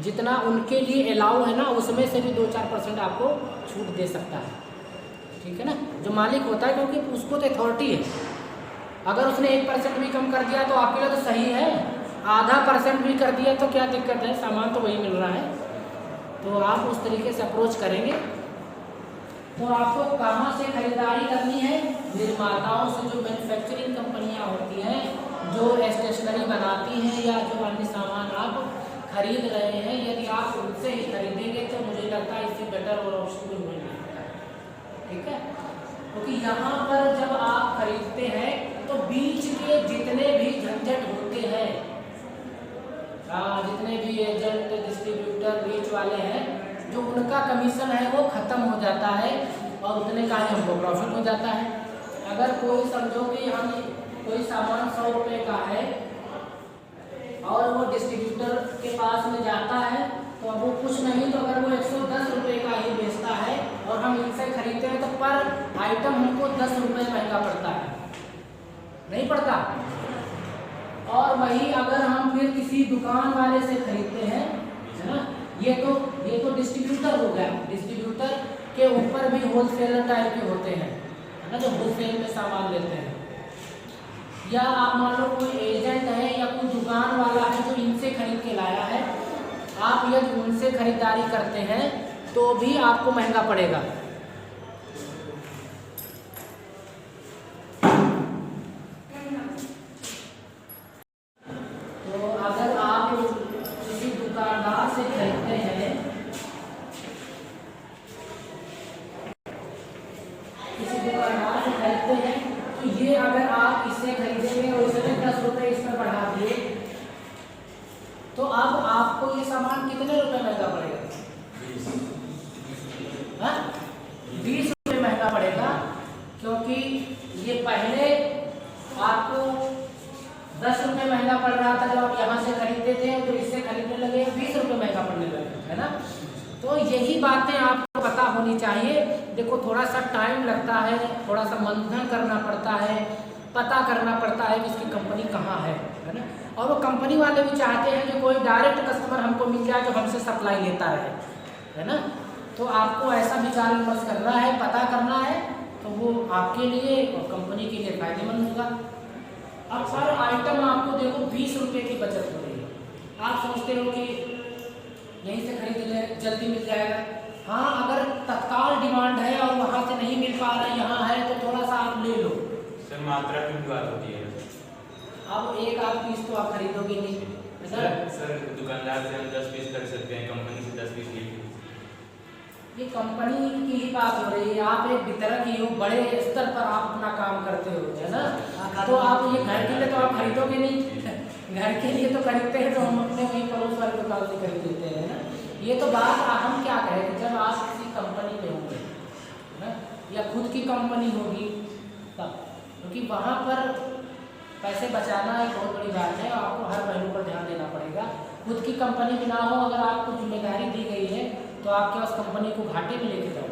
जितना उनके लिए अलाउ है ना, उसमें से भी 2-4% आपको छूट दे सकता है। ठीक है ना, जो मालिक होता है, क्योंकि उसको तो अथॉरिटी है। अगर उसने 1% भी कम कर दिया तो आपके लिए तो सही है, आधा % भी कर दिया तो क्या दिक्कत है, सामान तो वही मिल रहा है। तो आप उस तरीके से अप्रोच करेंगे। तो आपको कहाँ से खरीदारी करनी है, निर्माताओं से, जो मैन्युफैक्चरिंग कंपनियाँ होती हैं, जो स्टेशनरी बनाती हैं या जो अन्य सामान आप खरीद रहे हैं, यदि आप उनसे ही खरीदेंगे तो मुझे लगता है इससे बेटर और ऑप्शन भी मिल सकता है। ठीक है, क्योंकि यहाँ पर जब आप खरीदते हैं तो बीच के जितने भी झंझट होते हैं, जितने भी एजेंट, डिस्ट्रीब्यूटर, बीच वाले हैं, जो उनका कमीशन है वो ख़त्म हो जाता है और उतने का ही हमको प्रॉफिट हो जाता है अगर कोई समझो कि हम कोई सामान 100 रुपये का है और वो डिस्ट्रीब्यूटर के पास में जाता है, तो अब वो कुछ नहीं तो अगर वो 110 रुपये का ही बेचता है और हम इनसे खरीदते हैं तो पर आइटम हमको 10 रुपये महंगा पड़ता है, नहीं पड़ता। और वही अगर हम फिर किसी दुकान वाले से खरीदते हैं, है ना, ये तो डिस्ट्रीब्यूटर हो गया। डिस्ट्रीब्यूटर के ऊपर भी होलसेलर टाइप के होते हैं, है ना, जो होलसेल में सामान लेते हैं। या आप मान लो कोई एजेंट है या कोई दुकान वाला है जो इनसे खरीद के लाया है, आप यदि उनसे खरीदारी करते हैं तो भी आपको महंगा पड़ेगा। तो अगर आप किसी दुकानदार से खरीदते हैं, तो ये अगर आप इससे खरीदेंगे और इसने 10 रुपये इस पर बढ़ा दिए, तो अब आपको ये सामान कितने रुपए महंगा पड़ेगा? 20 रुपये महंगा पड़ेगा, क्योंकि ये पहले आपको 10 रुपये महंगा पड़ रहा था जब आप यहाँ से खरीदते थे, तो इससे खरीदने लगे 20 रुपये महंगा पड़ने लगे, है ना। तो यही बातें आपको पता होनी चाहिए। देखो थोड़ा सा टाइम लगता है, थोड़ा सा मंथन करना पड़ता है, पता करना पड़ता है कि इसकी कंपनी कहाँ है ना। और वो कंपनी वाले भी चाहते हैं कि कोई डायरेक्ट कस्टमर हमको मिल जाए जो हमसे सप्लाई लेता रहे, है ना। तो आपको ऐसा विचार विमर्श करना है, पता करना है, तो वो आपके लिए और कंपनी के लिए फायदेमंद होगा। अब सर आइटम आपको देखो 20 रुपये की बचत हो रही है। आप सोचते हो कि यहीं से खरीद ले, जल्दी मिल जाएगा। हाँ, अगर तत्काल डिमांड है और वहाँ से नहीं मिल पा रहा है, यहाँ है, तो थोड़ा सा आप ले लो। सर मात्रा की भी बात होती है। अब एक आध पीस तो आप खरीदोगे नहीं सर दुकानदार से हम 10 पीस कर सकते हैं, कंपनी से 10 पीस लीजिए। ये कंपनी की ही बात हो रही है। आप एक वितरक ही हो, बड़े स्तर पर आप अपना काम करते हो, है ना। तो आप ये घर के लिए तो आप खरीदोगे नहीं, घर के लिए तो खरीदते हैं तो हम अपने वही पड़ोस वाली दुकान से खरीद लेते हैं, ना। ये तो बात हम क्या कहें कि जब आप किसी कंपनी में होंगे ना, या खुद की कंपनी होगी तब, क्योंकि वहाँ पर पैसे बचाना एक बहुत बड़ी बात है। आपको हर पहलू पर ध्यान देना पड़ेगा। खुद की कंपनी भी ना हो, अगर आपको जिम्मेदारी दी गई है तो आपके उस कंपनी को घाटे में लेके जाओ।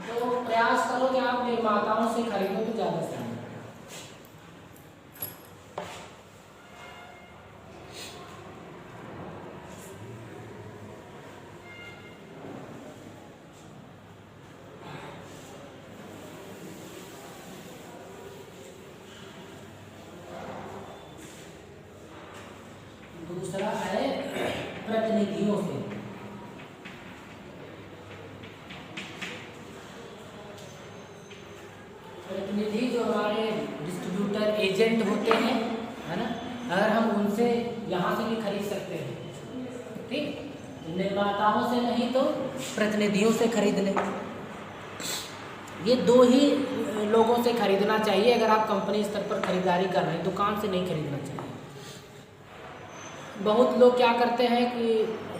तो प्रयास करो कि आप निर्माताओं से खरीदो तो ज़्यादा सही है। दूसरा है प्रतिनिधियों से। प्रतिनिधि जो हमारे डिस्ट्रीब्यूटर एजेंट होते हैं, है ना, अगर हम उनसे यहाँ से भी खरीद सकते हैं, ठीक। निर्माताओं से नहीं तो प्रतिनिधियों से खरीद लें। ये दो ही लोगों से खरीदना चाहिए अगर आप कंपनी स्तर पर खरीदारी कर रहे हैं, दुकान से नहीं खरीदना चाहिए। बहुत लोग क्या करते हैं कि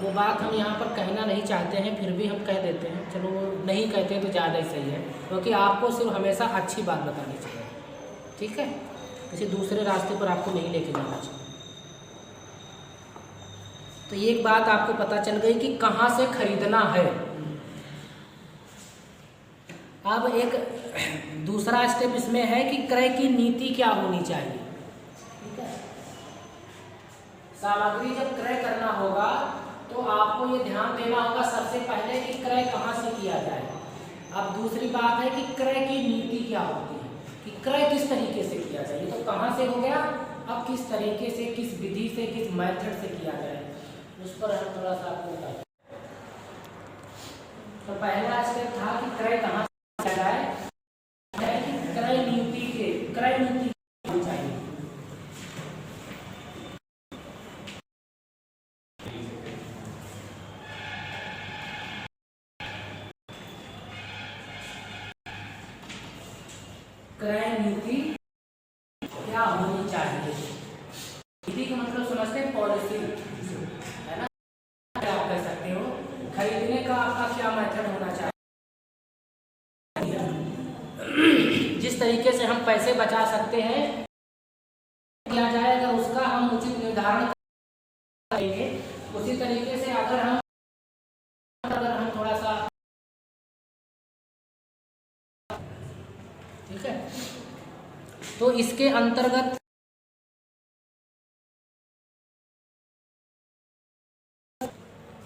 वो बात हम यहाँ पर कहना नहीं चाहते हैं, फिर भी हम कह देते हैं, चलो वो नहीं कहते हैं तो ज़्यादा ही सही है, क्योंकि आपको सिर्फ हमेशा अच्छी बात बतानी चाहिए, ठीक है। किसी दूसरे रास्ते पर आपको नहीं लेके जाना चाहिए। तो एक बात आपको पता चल गई कि कहाँ से खरीदना है। अब एक दूसरा स्टेप इसमें है कि क्रय की नीति क्या होनी चाहिए, ठीक है। सामग्री जब क्रय करना होगा तो आपको ये ध्यान देना होगा सबसे पहले कि क्रय कहाँ से किया जाए। अब दूसरी बात है कि क्रय की नीति क्या होती है, कि क्रय किस तरीके से किया जाए। ये तो कहाँ से हो गया, अब किस तरीके से, किस विधि से, किस मेथड से किया जाए, उस पर हम थोड़ा सा आपको बताएं। तो पहला स्टेप था कि क्रय कहाँ से किया जाए, कि क्रय नीति चाहिए। क्रय नीति क्या होनी चाहिए। नीति का मतलब समझते हैं पॉलिसी, है ना। क्या आप कह सकते हो खरीदने का आपका क्या मेथड होना चाहिए। जिस तरीके से हम पैसे बचा सकते हैं किया जाएगा, उसका हम उचित निर्धारण करेंगे। उसी तरीके से अगर हम थोड़ा सा, ठीक है, तो इसके अंतर्गत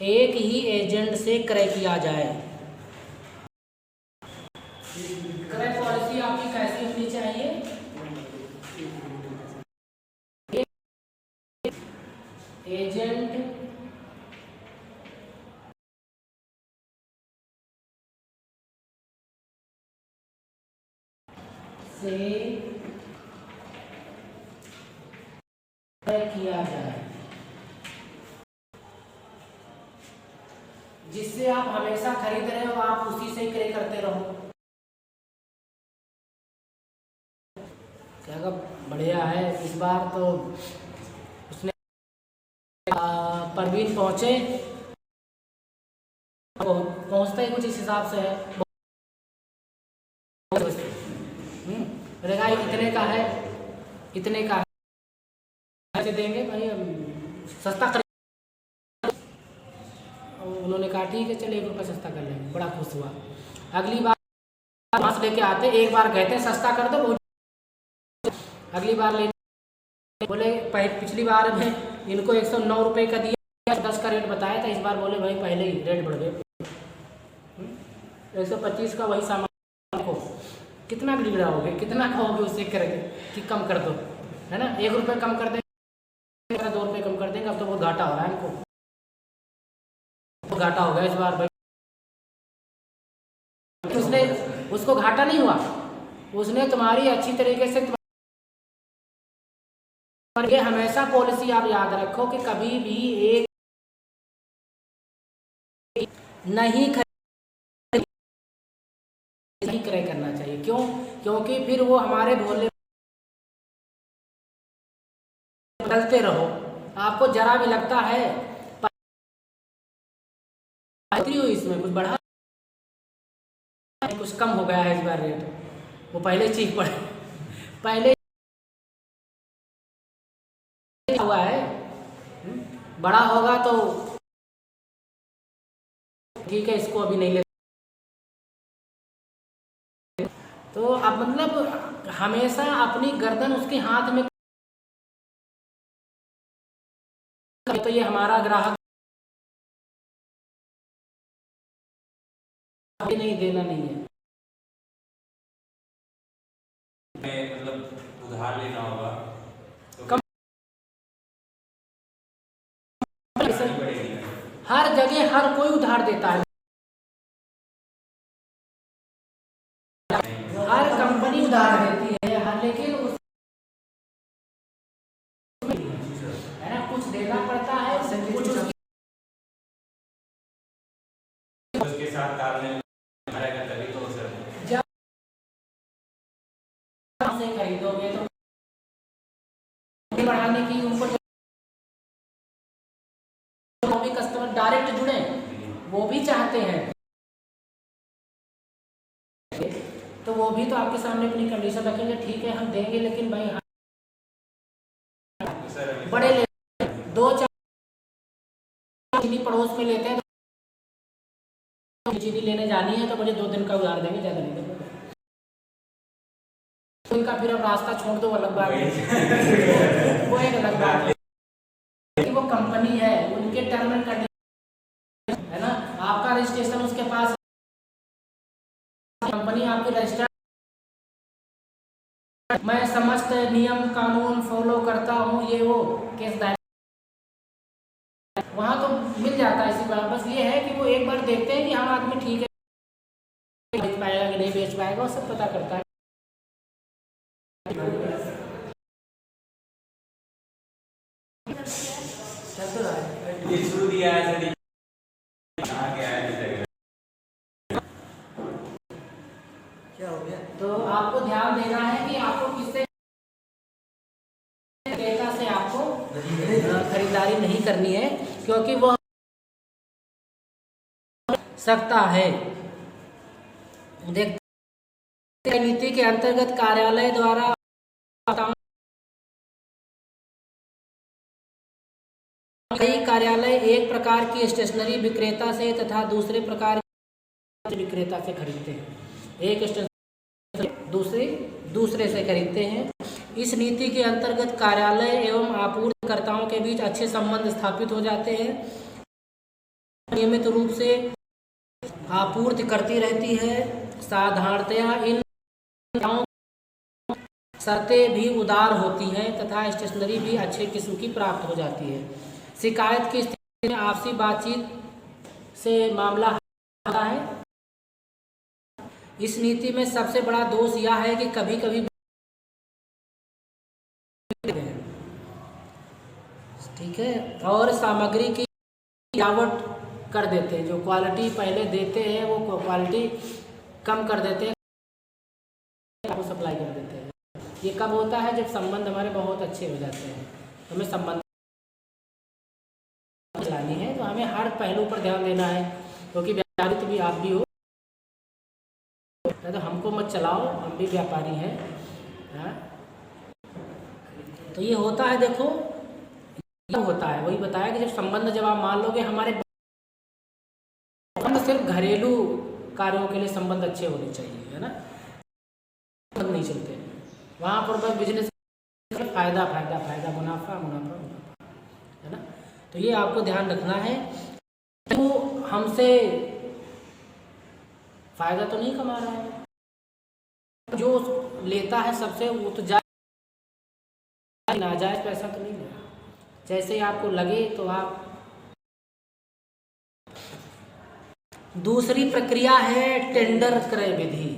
एक ही एजेंट से क्रय किया जाए। क्रय पॉलिसी आपकी कैसी होनी चाहिए? एजेंट से क्रय किया जाए, जिससे आप हमेशा खरीद रहे हो, आप उसी से क्रय करते रहो। क्या बढ़िया है। इस बार तो उसने परवीन पहुंचे, पहुंचता ही कुछ इस हिसाब से है, इतने का है, इतने का है, ऐसे देंगे भाई, सस्ता कर। उन्होंने कहा ठीक है चलिए 1 रुपये सस्ता कर लेंगे, बड़ा खुश हुआ। अगली बार मांस लेके आते, एक बार कहते हैं सस्ता कर दो, अगली बार ले बोले पिछली बार में इनको 109 रुपये का दिया, 10 का रेट बताया था, इस बार बोले भाई पहले ही रेट बढ़ गए, 125 का वही सामान को कितना बिगड़ाओगे, कितना खाओगे उससे करके कि कम कर दो, है ना, 1 रुपये कम कर देंगे, 2 रुपये कम कर देंगे, अब तो बहुत घाटा हो रहा है इनको, तो घाटा हो गया इस बार भाई। उसने उसको घाटा नहीं हुआ, उसने तुम्हारी अच्छी तरीके से ये हमेशा पॉलिसी आप याद रखो कि कभी भी एक नहीं क्रय करना चाहिए। क्यों? क्योंकि फिर वो हमारे भोले बदलते रहो, आपको जरा भी लगता है इसमें कुछ बढ़ा, कुछ कम हो गया है इस बार रेट, वो पहले चीज पड़े, पहले हुआ है, बड़ा होगा तो ठीक है, इसको अभी नहीं ले। तो अब मतलब हमेशा अपनी गर्दन उसके हाथ में, तो ये हमारा ग्राहक नहीं देना नहीं है, मतलब उधार लेना होगा तो हर जगह हर कोई उधार देता है, हर कंपनी उधार देती है, हर, लेकिन उस है ना, कुछ देना पड़ता है, कुछ उसके साथ तालमेल रहेगा तभी तो सर से खरीदोगे तो बढ़ाने की उनको, वो भी कस्टमर डायरेक्ट जुड़े, वो भी चाहते हैं, तो वो भी तो आपके सामने अपनी कंडीशन रखेंगे, ठीक है हम देंगे, लेकिन भाई बड़े ले 2-4 चीनी पड़ोस में लेते हैं, तो चीनी लेने जानी है तो मुझे 2 दिन का उधार देंगे, ज़्यादा नहीं देंगे, तो उनका फिर अब रास्ता छोड़ दो, अलग बात है, वो एक अलग बात है, वो कंपनी है, उनके टर्म एंड कंडीशन है ना, आपका रजिस्ट्रेशन उसके पास, कंपनी आपकी रजिस्टर, मैं समस्त नियम कानून फॉलो करता हूँ, ये वो केस दायर, वहाँ तो मिल जाता है इसी बार। बस ये है कि वो एक बार देखते हैं कि हम आदमी ठीक है, बेच पाएगा कि नहीं बेच पाएगा, वो सब पता करता है। चल तो रहा है, ये शुरू दिया है सर, क्या हो गया? तो आपको ध्यान देना है कि आपको किससे क्रेता से आपको खरीदारी नहीं करनी है, क्योंकि वो सकता है देख नीति के अंतर्गत कार्यालय द्वारा कई कार्यालय एक प्रकार की स्टेशनरी विक्रेता से तथा दूसरे प्रकार के विक्रेता से खरीदते हैं। एक स्टेशनरी दूसरे से खरीदते हैं। इस नीति के अंतर्गत कार्यालय एवं आपूर्तिकर्ताओं के बीच अच्छे संबंध स्थापित हो जाते हैं। नियमित रूप से आपूर्ति करती रहती है। साधारणतया इन शर्तें भी उदार होती हैं तथा स्टेशनरी भी अच्छे किस्म की प्राप्त हो जाती है। शिकायत की स्थिति में आपसी बातचीत से मामला होता है। इस नीति में सबसे बड़ा दोष यह है कि कभी कभी ठीक है और सामग्री की गिरावट कर देते हैं। जो क्वालिटी पहले देते हैं वो क्वालिटी कम कर देते हैं, वो सप्लाई कर देते हैं। ये कब होता है? जब संबंध हमारे बहुत अच्छे हो जाते हैं। हमें संबंध चलानी है तो हमें हर पहलू पर ध्यान देना है, क्योंकि व्यापारी तो भी आप भी हो, तो हमको मत चलाओ, हम भी व्यापारी हैं। तो ये होता है, देखो ये होता है, वही बताया कि जब संबंध जब आप मान लोगे, हमारे सिर्फ घरेलू कार्यों के लिए संबंध अच्छे होने चाहिए, है ना, संबंध नहीं चलते वहाँ पर बस बिजनेस फायदा फायदा फायदा मुनाफा मुनाफा मुनाफा, है ना। तो ये आपको ध्यान रखना है। तो हमसे फायदा तो नहीं कमा रहा है, जो लेता है सबसे वो तो नाजायज पैसा तो नहीं ले रहा। जैसे आपको लगे तो आप। दूसरी प्रक्रिया है टेंडर क्रय विधि।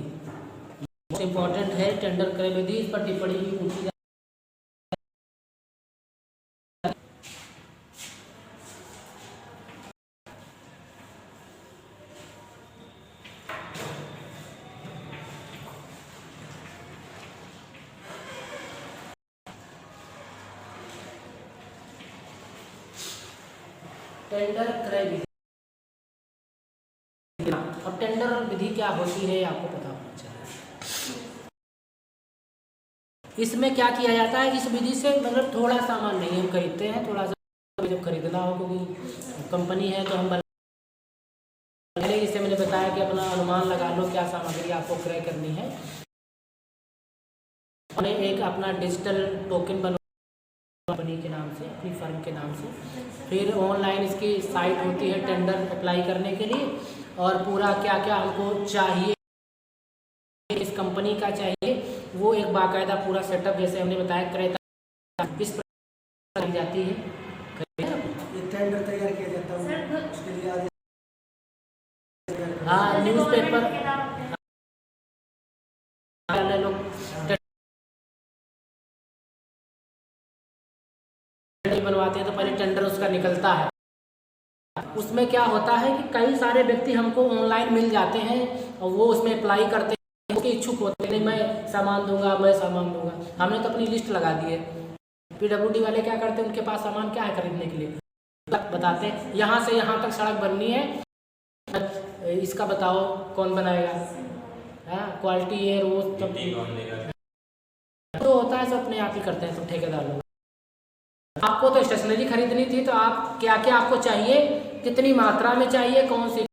मोस्ट इम्पोर्टेंट है टेंडर क्रय विधि। इस पर टिप्पणी भी पूछी जाती है। टेंडर क्रय विधि। अब टेंडर विधि क्या होती है आपको पता होना चाहिए। इसमें क्या किया जाता है, इस विधि से मतलब थोड़ा सामान नहीं हम खरीदते हैं, थोड़ा सा जब खरीदना हो, क्योंकि कंपनी है तो हम पहले जैसे मैंने बताया कि अपना अनुमान लगा लो क्या सामग्री आपको क्रय करनी है। हमने एक अपना डिजिटल टोकन बनवा कंपनी के नाम से, अपनी फर्म के नाम से। फिर ऑनलाइन इसकी साइट होती है टेंडर अप्लाई करने के लिए, और पूरा क्या क्या हमको चाहिए, इस कंपनी का चाहिए, वो एक बाकायदा पूरा सेटअप जैसे हमने बताया क्रेता इस पर जाती है। ये टेंडर तैयार किया जाता है, उसके लिए आदेश। हाँ, न्यूज़पेपर लोग बनवाते हैं तो पहले टेंडर उसका निकलता है। उसमें क्या होता है कि कई सारे व्यक्ति हमको ऑनलाइन मिल जाते हैं और वो उसमें अप्लाई करते हैं, उसके इच्छुक होते हैं, मैं सामान दूंगा, मैं सामान दूंगा। हमने तो अपनी लिस्ट लगा दी है। PWD वाले क्या करते हैं, उनके पास सामान क्या है खरीदने के लिए, बताते हैं यहाँ से यहाँ तक सड़क बननी है, इसका बताओ कौन बनाएगा, हाँ क्वालिटी है, वो सब तो होता है, सब अपने आप ही करते हैं सब ठेकेदार लोग। आपको तो स्टेशनरी खरीदनी थी, तो आप क्या क्या आपको चाहिए, कितनी मात्रा में चाहिए, कौन सी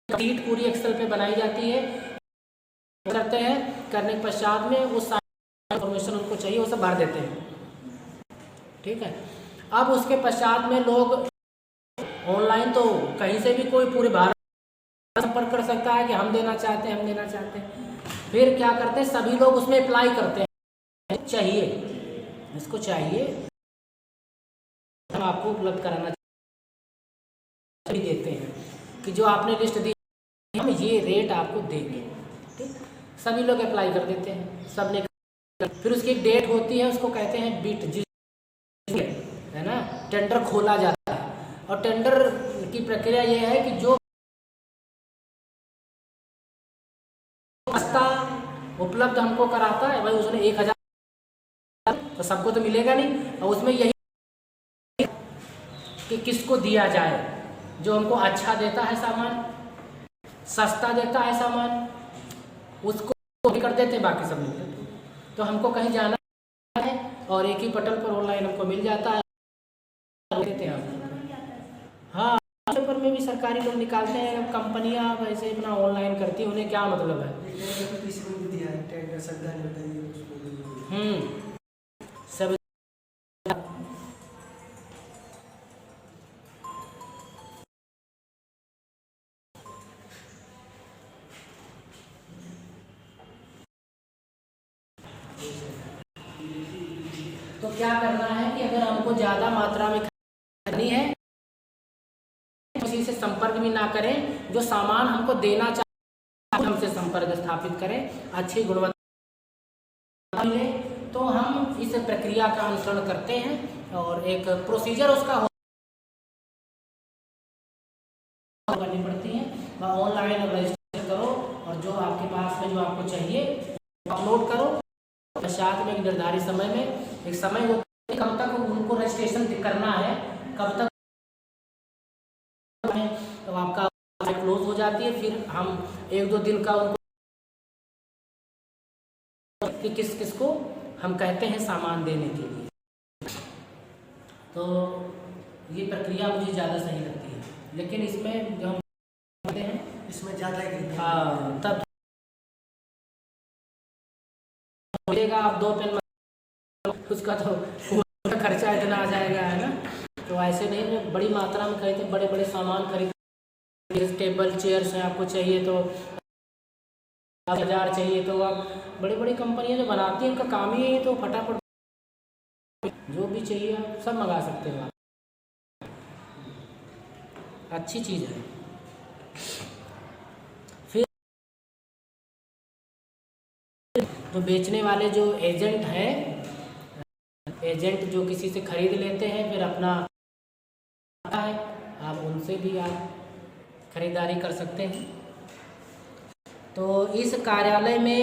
शीट पूरी एक्सेल पे बनाई जाती है, करते हैं, करने के पश्चात में वो सारी इंफॉर्मेशन उनको चाहिए वो सब भर देते हैं। ठीक है, अब उसके पश्चात में लोग ऑनलाइन तो कहीं से भी कोई पूरे भारत संपर्क कर सकता है कि हम देना चाहते हैं, हम देना चाहते हैं। फिर क्या करते हैं, सभी लोग उसमें अप्लाई करते हैं, चाहिए इसको चाहिए, हम आपको उपलब्ध कराना चाहिए, देते हैं कि जो आपने लिस्ट दी हम ये रेट आपको देंगे। ठीक, सभी लोग अप्लाई कर देते हैं, सब ने। फिर उसकी एक डेट होती है, उसको कहते हैं बीट, है ना, टेंडर खोला जाता है। और टेंडर की प्रक्रिया ये है कि जो रास्ता उपलब्ध हमको कराता है, भाई उसने 1000 तो सबको तो मिलेगा नहीं, और उसमें यही कि किसको दिया जाए, जो हमको अच्छा देता है सामान, सस्ता देता है सामान, उसको भी कर देते हैं, बाकी सब मिलते हैं। तो हमको कहीं जाना है और एक ही पटल पर ऑनलाइन हमको मिल जाता है, देते हैं हम। हाँ, पेपर में भी सरकारी लोग निकालते हैं, कंपनियां वैसे अपना ऑनलाइन करती हैं, उन्हें क्या मतलब है। किसी को भी दिया है टेंडर संविधान बताइए उसको। सब तो क्या करना है कि अगर हमको ज़्यादा मात्रा में करनी है, किसी से संपर्क भी ना करें, जो सामान हमको देना चाहिए हमसे संपर्क स्थापित करें, अच्छी गुणवत्ता मिले, तो हम इस प्रक्रिया का अनुसरण करते हैं और एक प्रोसीजर उसका करनी पड़ती है। ऑनलाइन रजिस्टर करो और जो आपके पास में जो आपको चाहिए अपलोड करो, पश्चात में एक निर्धारित समय में एक समय होता है कब तक उनको रजिस्ट्रेशन करना है, कब तक तो आपका क्लोज हो जाती है। फिर हम 1-2 दिन का उनको कि किस किस को हम कहते हैं सामान देने के लिए। तो ये प्रक्रिया मुझे ज़्यादा सही लगती है, लेकिन इसमें जो हम कहते हैं इसमें ज़्यादा ही हाँ, तब मिलेगा आप 2 पेन, उसका तो खर्चा इतना आ जाएगा, है ना। तो ऐसे नहीं, बड़ी मात्रा में खरीदते, बड़े बड़े सामान खरीद, टेबल चेयर्स हैं आपको चाहिए तो 1000 चाहिए तो आप बड़ी बड़ी कंपनियां जो बनाती हैं, इनका काम ही है तो फटाफट जो भी चाहिए आप सब मंगा सकते हो आप। अच्छी चीज़ है। फिर जो बेचने वाले जो एजेंट हैं, एजेंट जो किसी से खरीद लेते हैं, फिर अपना है, आप उनसे भी आप खरीदारी कर सकते हैं। तो इस कार्यालय में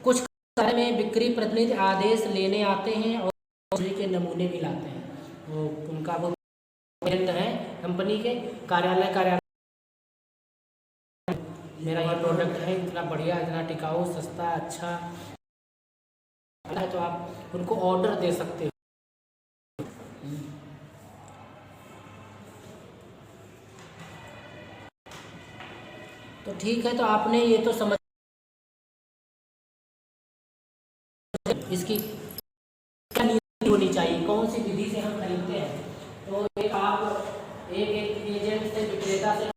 कुछ कार्यालय में बिक्री प्रतिनिधि आदेश लेने आते हैं और बिक्री के नमूने भी लाते हैं। वो उनका वो एजेंट है कंपनी के, कार्यालय मेरा ये प्रोडक्ट है, इतना बढ़िया, इतना टिकाऊ, सस्ता, अच्छा है, तो आप उनको ऑर्डर दे सकते हो। तो ठीक है, तो आपने ये तो समझ इसकी क्या नीति होनी चाहिए, कौन सी विधि से हम खरीदते हैं। तो एक आप एक एजेंट से, विक्रेता से,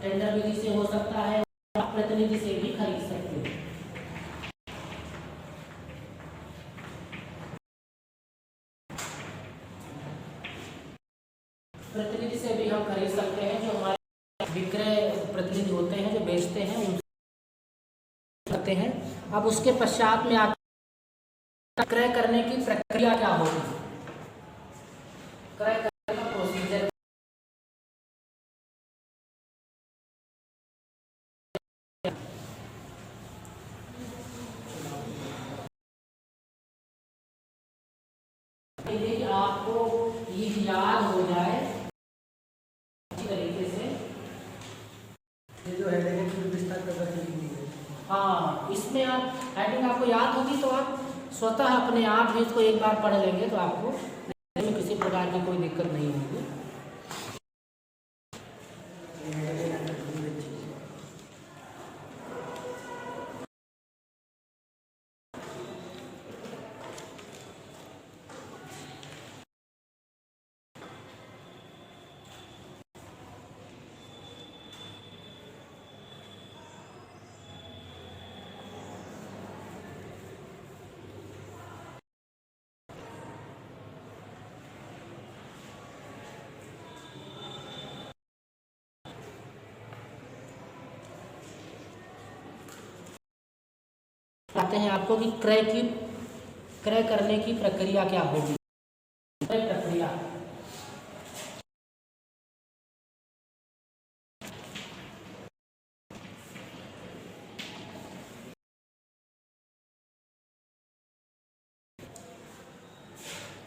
टेंडर विधि से हो सकता है, आप प्रतिनिधि से भी खरीद सकते हो। प्रतिनिधि से भी हम खरीद सकते हैं, जो हमारे विक्रय प्रतिनिधि होते हैं, जो बेचते हैं, उनसे करते हैं। अब उसके पश्चात में क्रय करने की प्रक्रिया क्या होगी, क्रय करने का प्रोसीजर कि आपको ये याद हो जाए अच्छी तरीके से। ये जो हेडिंग है पूरी विस्तार कर रही है। हाँ, इसमें आप हेडिंग आपको याद होगी तो आप स्वतः अपने आप भी इसको एक बार पढ़ लेंगे तो आपको किसी प्रकार की कोई दिक्कत नहीं होगी। आते हैं आपको कि क्रय करने की प्रक्रिया क्या होगी। क्रय प्रक्रिया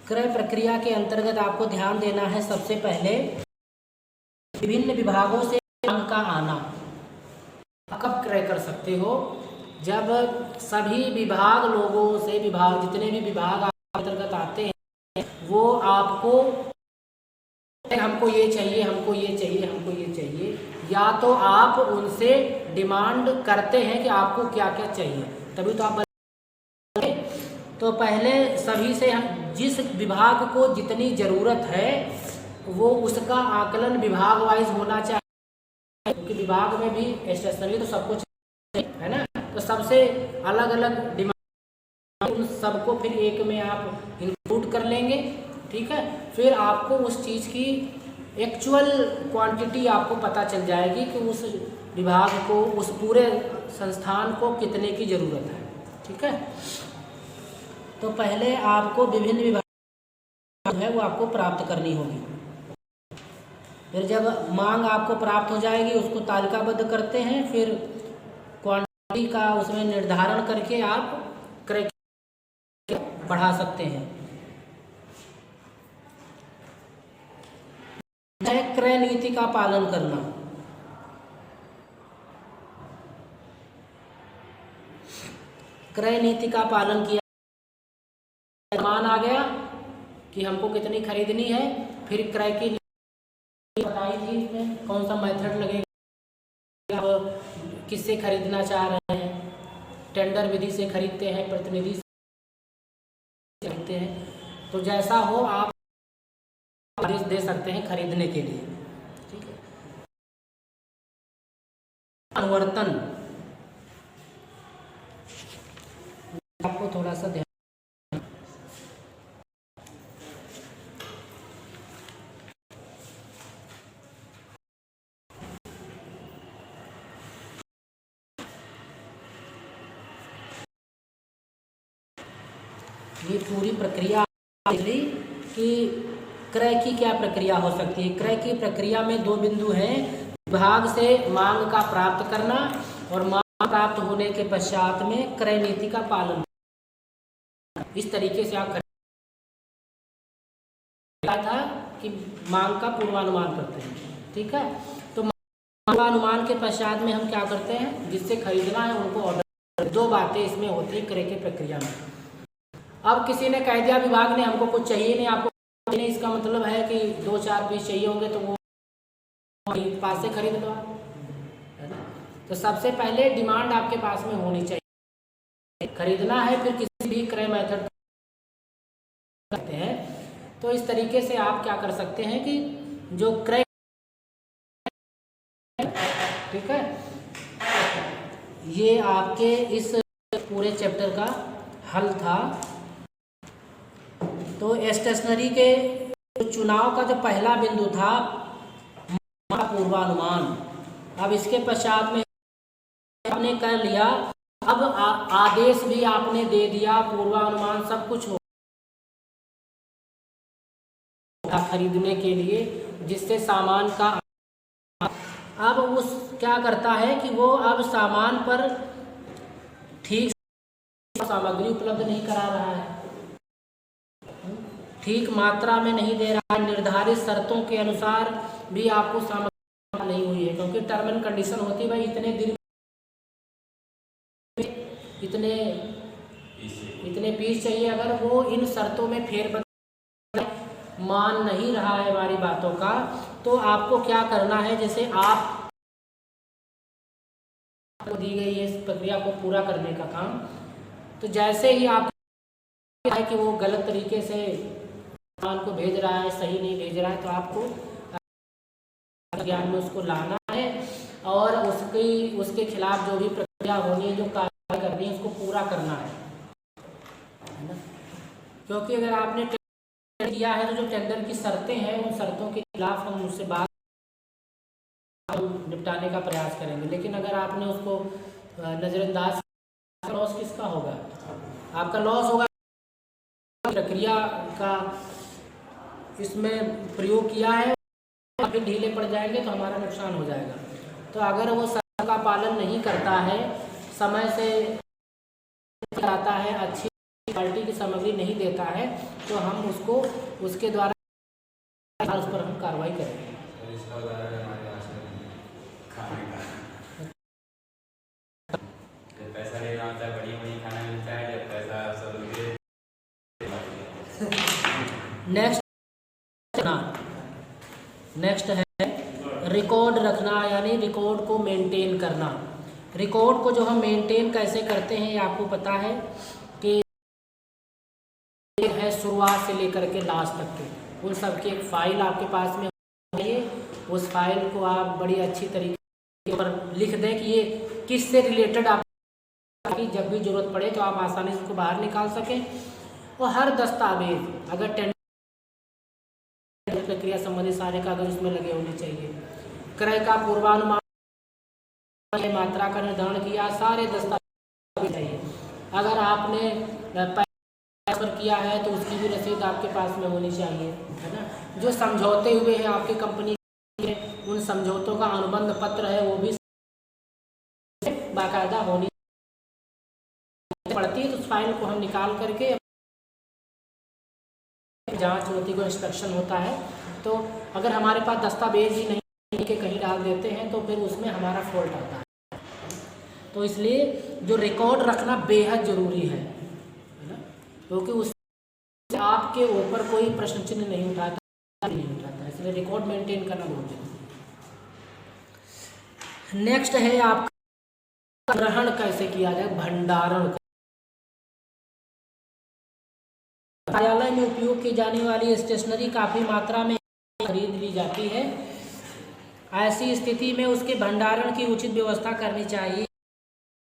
क्रय प्रक्रिया के अंतर्गत आपको ध्यान देना है, सबसे पहले विभिन्न विभागों से मांग का आना कब क्रय कर सकते हो? जब सभी विभाग लोगों से, विभाग जितने भी विभाग आपके अंतर्गत आते हैं वो आपको हमको ये चाहिए, हमको ये चाहिए, हमको ये चाहिए, या तो आप उनसे डिमांड करते हैं कि आपको क्या क्या चाहिए, तभी तो आप बोलेंगे। तो पहले सभी से जिस विभाग को जितनी ज़रूरत है वो उसका आकलन विभाग वाइज होना चाहिए, क्योंकि विभाग में भी स्टेशनरी तो सबको चाहिए, है ना। तो सबसे अलग अलग डिमांड, उन सबको फिर एक में आप इंक्लूड कर लेंगे, ठीक है। फिर आपको उस चीज़ की एक्चुअल क्वांटिटी आपको पता चल जाएगी कि उस विभाग को, उस पूरे संस्थान को कितने की ज़रूरत है, ठीक है। तो पहले आपको विभिन्न विभाग है वो आपको प्राप्त करनी होगी। फिर जब मांग आपको प्राप्त हो जाएगी उसको तालिकाबद्ध करते हैं, फिर क्वांटिटी का उसमें निर्धारण करके आप क्रय बढ़ा सकते हैं। क्रय नीति का पालन करना। क्रय नीति का पालन किया, सामान आ गया कि हमको कितनी खरीदनी है, फिर क्रय की बताई थी, इसमें कौन सा मेथड लगेगा, आप किससे खरीदना चाह रहे हैं, टेंडर विधि से खरीदते हैं, प्रतिनिधि से खरीदते हैं, तो जैसा हो आप आदेश दे सकते हैं खरीदने के लिए, ठीक है। अनुवर्तन, आपको थोड़ा सा ध्यान, ये पूरी प्रक्रिया देख ली कि क्रय की क्या प्रक्रिया हो सकती है। क्रय की प्रक्रिया में दो बिंदु हैं, विभाग से मांग का प्राप्त करना और मांग प्राप्त होने के पश्चात में क्रय नीति का पालन। इस तरीके से आप था कि मांग का पूर्वानुमान करते हैं, ठीक है। तो पूर्वानुमान के पश्चात में हम क्या करते हैं, जिससे खरीदना है उनको ऑर्डर। दो बातें इसमें होती है क्रय की प्रक्रिया में। अब किसी ने कह दिया विभाग ने हमको कुछ चाहिए नहीं, आपको नहीं, इसका मतलब है कि 2-4 पीस चाहिए होंगे तो वो पास से खरीद लो, है ना। तो सबसे पहले डिमांड आपके पास में होनी चाहिए, खरीदना है, फिर किसी भी क्रय मेथड करते हैं। तो इस तरीके से आप क्या कर सकते हैं कि जो क्रय, ठीक है, ये आपके इस पूरे चैप्टर का हल था। तो स्टेशनरी के चुनाव का जो पहला बिंदु था पूर्वानुमान, अब इसके पश्चात में आपने कर लिया, अब आदेश भी आपने दे दिया, पूर्वानुमान सब कुछ हो खरीदने के लिए, जिससे सामान का अब उस क्या करता है कि वो अब सामान पर ठीक सामग्री उपलब्ध नहीं करा रहा है, ठीक मात्रा में नहीं दे रहा है, निर्धारित शर्तों के अनुसार भी आपको सामग्री नहीं हुई है, क्योंकि टर्म एंड कंडीशन होती है भाई इतने दिन इतने पीस चाहिए। अगर वो इन शर्तों में फेरबदल मान नहीं रहा है हमारी बातों का, तो आपको क्या करना है, जैसे आप दी गई है इस प्रक्रिया को पूरा करने का काम, तो जैसे ही आप है कि वो गलत तरीके से सामान को भेज रहा है, सही नहीं भेज रहा है, तो आपको ज्ञान में उसको लाना है और उसके खिलाफ जो भी प्रक्रिया होनी है, जो कार्रवाई करनी है, उसको पूरा करना है ना। क्योंकि अगर आपने टेंडर दिया है तो जो टेंडर की शर्तें हैं, उन शर्तों के खिलाफ हम उससे बात निपटाने का प्रयास करेंगे। लेकिन अगर आपने उसको नज़रअंदाज, लॉस किसका होगा? आपका लॉस होगा। प्रक्रिया का इसमें प्रयोग किया है, फिर ढीले पड़ जाएंगे तो हमारा नुकसान हो जाएगा। तो अगर वो शर्त का पालन नहीं करता है, समय से आता है, अच्छी क्वालिटी की सामग्री नहीं देता है, तो हम उसको उसके द्वारा उस पर हम कार्रवाई करेंगे। खाने का जब पैसा लेना होता है बढ़िया बढ़िया खाना मिलता है, जब पैसा सब दे नेक्स्ट है रिकॉर्ड रखना, यानी रिकॉर्ड को मेंटेन करना। रिकॉर्ड को जो हम मेंटेन कैसे करते हैं ये आपको पता है कि है शुरुआत से लेकर के लास्ट तक के उन सब की एक फ़ाइल आपके पास में चाहिए। उस फाइल को आप बड़ी अच्छी तरीके पर लिख दें कि ये किस से रिलेटेड आप, ताकि जब भी ज़रूरत पड़े तो आप आसानी से उसको बाहर निकाल सकें। और हर दस्तावेज, अगर टेंडर प्रक्रिया संबंधी सारे कागज उसमें लगे होने चाहिए। क्रय का पूर्वानुमान, मात्रा का निर्धारण किया, सारे दस्तावेज चाहिए। अगर आपने ट्रांसफर किया है तो उसकी भी रसीद आपके पास में होनी चाहिए, है ना। जो समझौते हुए हैं आपकी कंपनी के, उन समझौतों का अनुबंध पत्र है वो भी बाकायदा होनी पड़ती है। तो उस फाइल को हम निकाल करके जांच होती को इंस्ट्रक्शन होता है। तो अगर हमारे पास दस्तावेज ही नहीं के कहीं डाल देते हैं तो फिर उसमें हमारा फॉल्ट आता है। तो इसलिए जो रिकॉर्ड रखना बेहद ज़रूरी है ना, क्योंकि उससे आपके ऊपर कोई प्रश्न चिन्ह नहीं उठाता, इसलिए रिकॉर्ड मेंटेन करना बहुत जरूरी है। नेक्स्ट है आपका ग्रहण कैसे किया जाए, भंडारण। कार्यालय में उपयोग की जाने वाली स्टेशनरी काफ़ी मात्रा में खरीद ली जाती है। ऐसी स्थिति में उसके भंडारण की उचित व्यवस्था करनी चाहिए,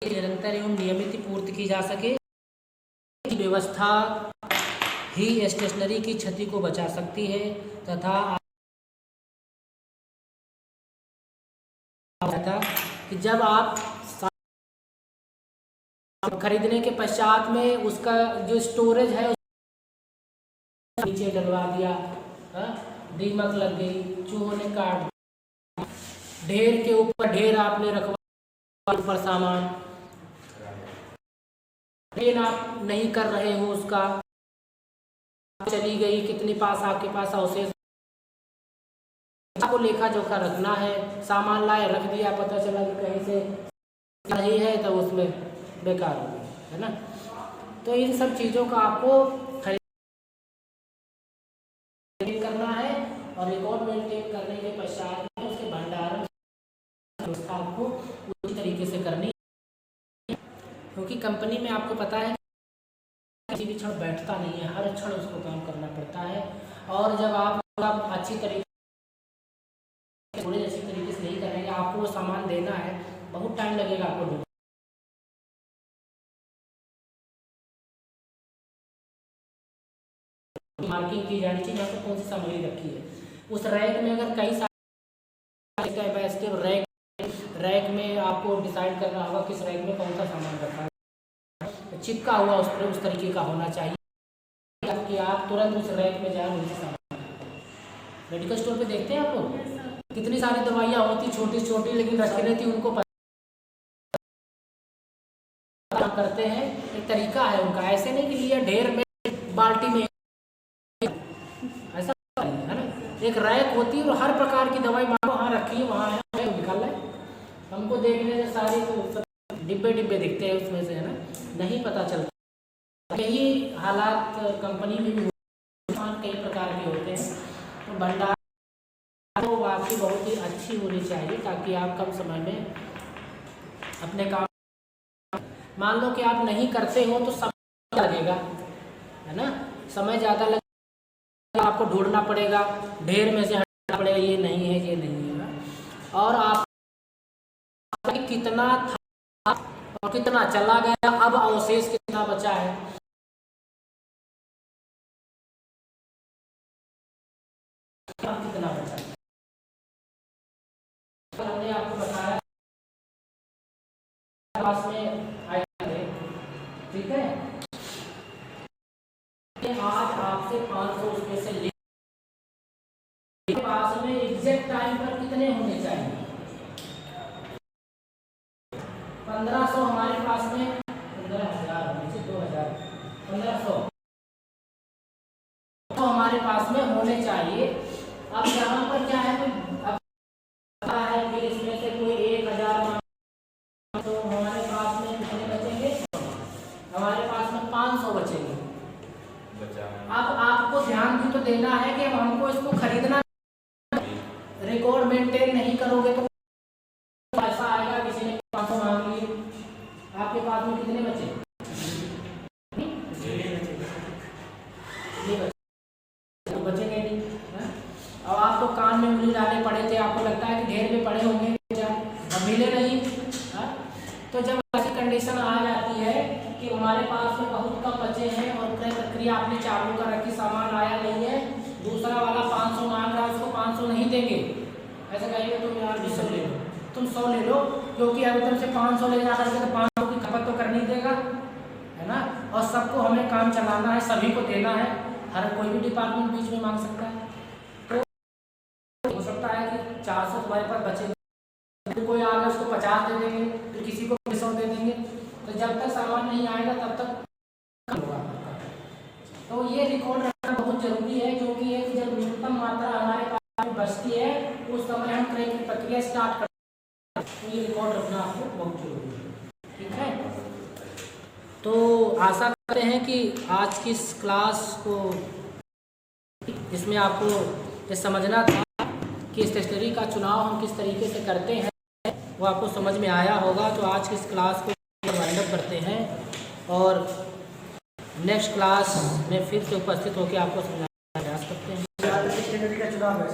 निरंतर एवं नियमित पूर्ति की जा सके। व्यवस्था ही स्टेशनरी की क्षति को बचा सकती है तथा कि जब आप खरीदने के पश्चात में उसका जो स्टोरेज है नीचे डलवा दिया, दीमक लग गई, चूहों ने काट, ढेर के ऊपर ढेर आपने रखवा ऊपर सामान, ट्रेन आप नहीं कर रहे हो, उसका चली गई, कितनी पास आपके पास अवशेष, आपको लेखा जोखा रखना है। सामान लाए रख दिया, पता चला कि कहीं से नहीं है तो उसमें बेकार हो गई, है ना। तो इन सब चीज़ों का आपको करना है और रिकॉर्ड मेंटेन करने के पश्चात में उसके भंडारण व्यवस्था आपको उसी तरीके से करनी है, क्योंकि कंपनी में आपको पता है किसी भी क्षण बैठता नहीं है, हर क्षण उसको काम करना पड़ता है। और जब आप अच्छी तरीके थोड़ी अच्छी तरीके से नहीं करेंगे, आपको वो सामान देना है, बहुत टाइम लगेगा आपको। मार्किंग की जानी चाहिए यहाँ पर कौन सी सामग्री रखी है। उस रैक में अगर कई सारे रैक में आपको डिसाइड करना होगा किस रैक में कौन सा सामान रखा है, चिपका हुआ उस पर उस तरीके का होना चाहिए कि आप तुरंत उस रैक में जाए उनसे सामान। मेडिकल स्टोर पे देखते हैं आप लोग कितनी सारी दवाइयाँ होती छोटी छोटी, लेकिन रखी रहती, उनको करते हैं, एक तरीका है उनका। ऐसे नहीं कि लिया ढेर में बाल्टी में, ऐसा है ना। एक रैक होती है और हर प्रकार की दवाई वहाँ रखी है, वहाँ है, निकाल रहे। हमको देखने से सारे तो डिब्बे दिखते हैं उसमें से, है ना, नहीं पता चलता। यही हालात कंपनी में भी कई प्रकार के होते हैं। तो भंडार तो आपकी बहुत ही अच्छी होनी चाहिए ताकि आप कम समय में अपने काम, मान लो कि आप नहीं करते हो तो समय लगेगा, है ना, समय ज़्यादा लगेगा, आपको ढूंढना पड़ेगा, ढेर में से हटाना पड़ेगा, ये नहीं है, ये नहीं है। और आप कितना था और कितना चला गया, अब अवशेष कितना बचा है, कितना बचा है, हमने आपको बताया पास में आइए, ठीक है। आज आपसे 500 उसमें से ले पास में एग्जैक्ट टाइम पर कितने होने चाहिए, 1500 हमारे पास में, 15,000 होने से 2000, 1500 तो हमारे पास में होने चाहिए। अब यहाँ पर क्या है, फिर इसमें से कोई देना है कि हमको इसको खरीदना, रिकॉर्ड मेंटेन नहीं करोगे तो पैसा आएगा। किसी ने 500 मांग लिए, आपके पास में कितने बचे? तो बचेंगे नहीं। अब आप तो कान में उंगली डाले पड़े थे, आपको लगता है कि ढेर में पड़े होंगे, अब मिले नहीं। तो जब ऐसी कंडीशन आ जाती है कि हमारे पास में बहुत कम बचे हैं और क्रय प्रक्रिया आपने चालू कर रखी, सामान आया नहीं है, दूसरा वाला 500 मांग रहा है, उसको 500 नहीं देंगे, ऐसा कहेंगे तुम यार 200 ले लो, तुम 100 ले लो, क्योंकि अगर तुमसे 500 ले जा करके तो 500 की खपत तो करनी देगा, है ना। और सबको हमें काम चलाना है, सभी को देना है, हर कोई भी डिपार्टमेंट बीच में मांग सकता है। तो हो सकता है कि 400 तुम्हारे पास बचे, तो कोई आगे उसको 50 दे देंगे, फिर किसी को 100 दे देंगे। तो जब तक सामान नहीं आएगा तब तक होगा। तो ये रिकॉर्ड रखना बहुत जरूरी है, क्योंकि एक जब न्यूनतम मात्रा हमारे पास में बचती है उस समय हम क्रय की प्रक्रिया स्टार्ट करते हैं। तो ये रिकॉर्ड रखना आपको बहुत जरूरी है, ठीक है। तो आशा करते हैं कि आज की इस क्लास को, इसमें आपको ये समझना था कि स्टेशनरी का चुनाव हम किस तरीके से करते हैं, वो आपको समझ में आया होगा। तो आज की इस क्लास को वाइंड अप करते हैं और नेक्स्ट क्लास में फिर से उपस्थित होकर आपको समझाने का प्रयास करते हैं। स्टेशनरी का चुनाव है।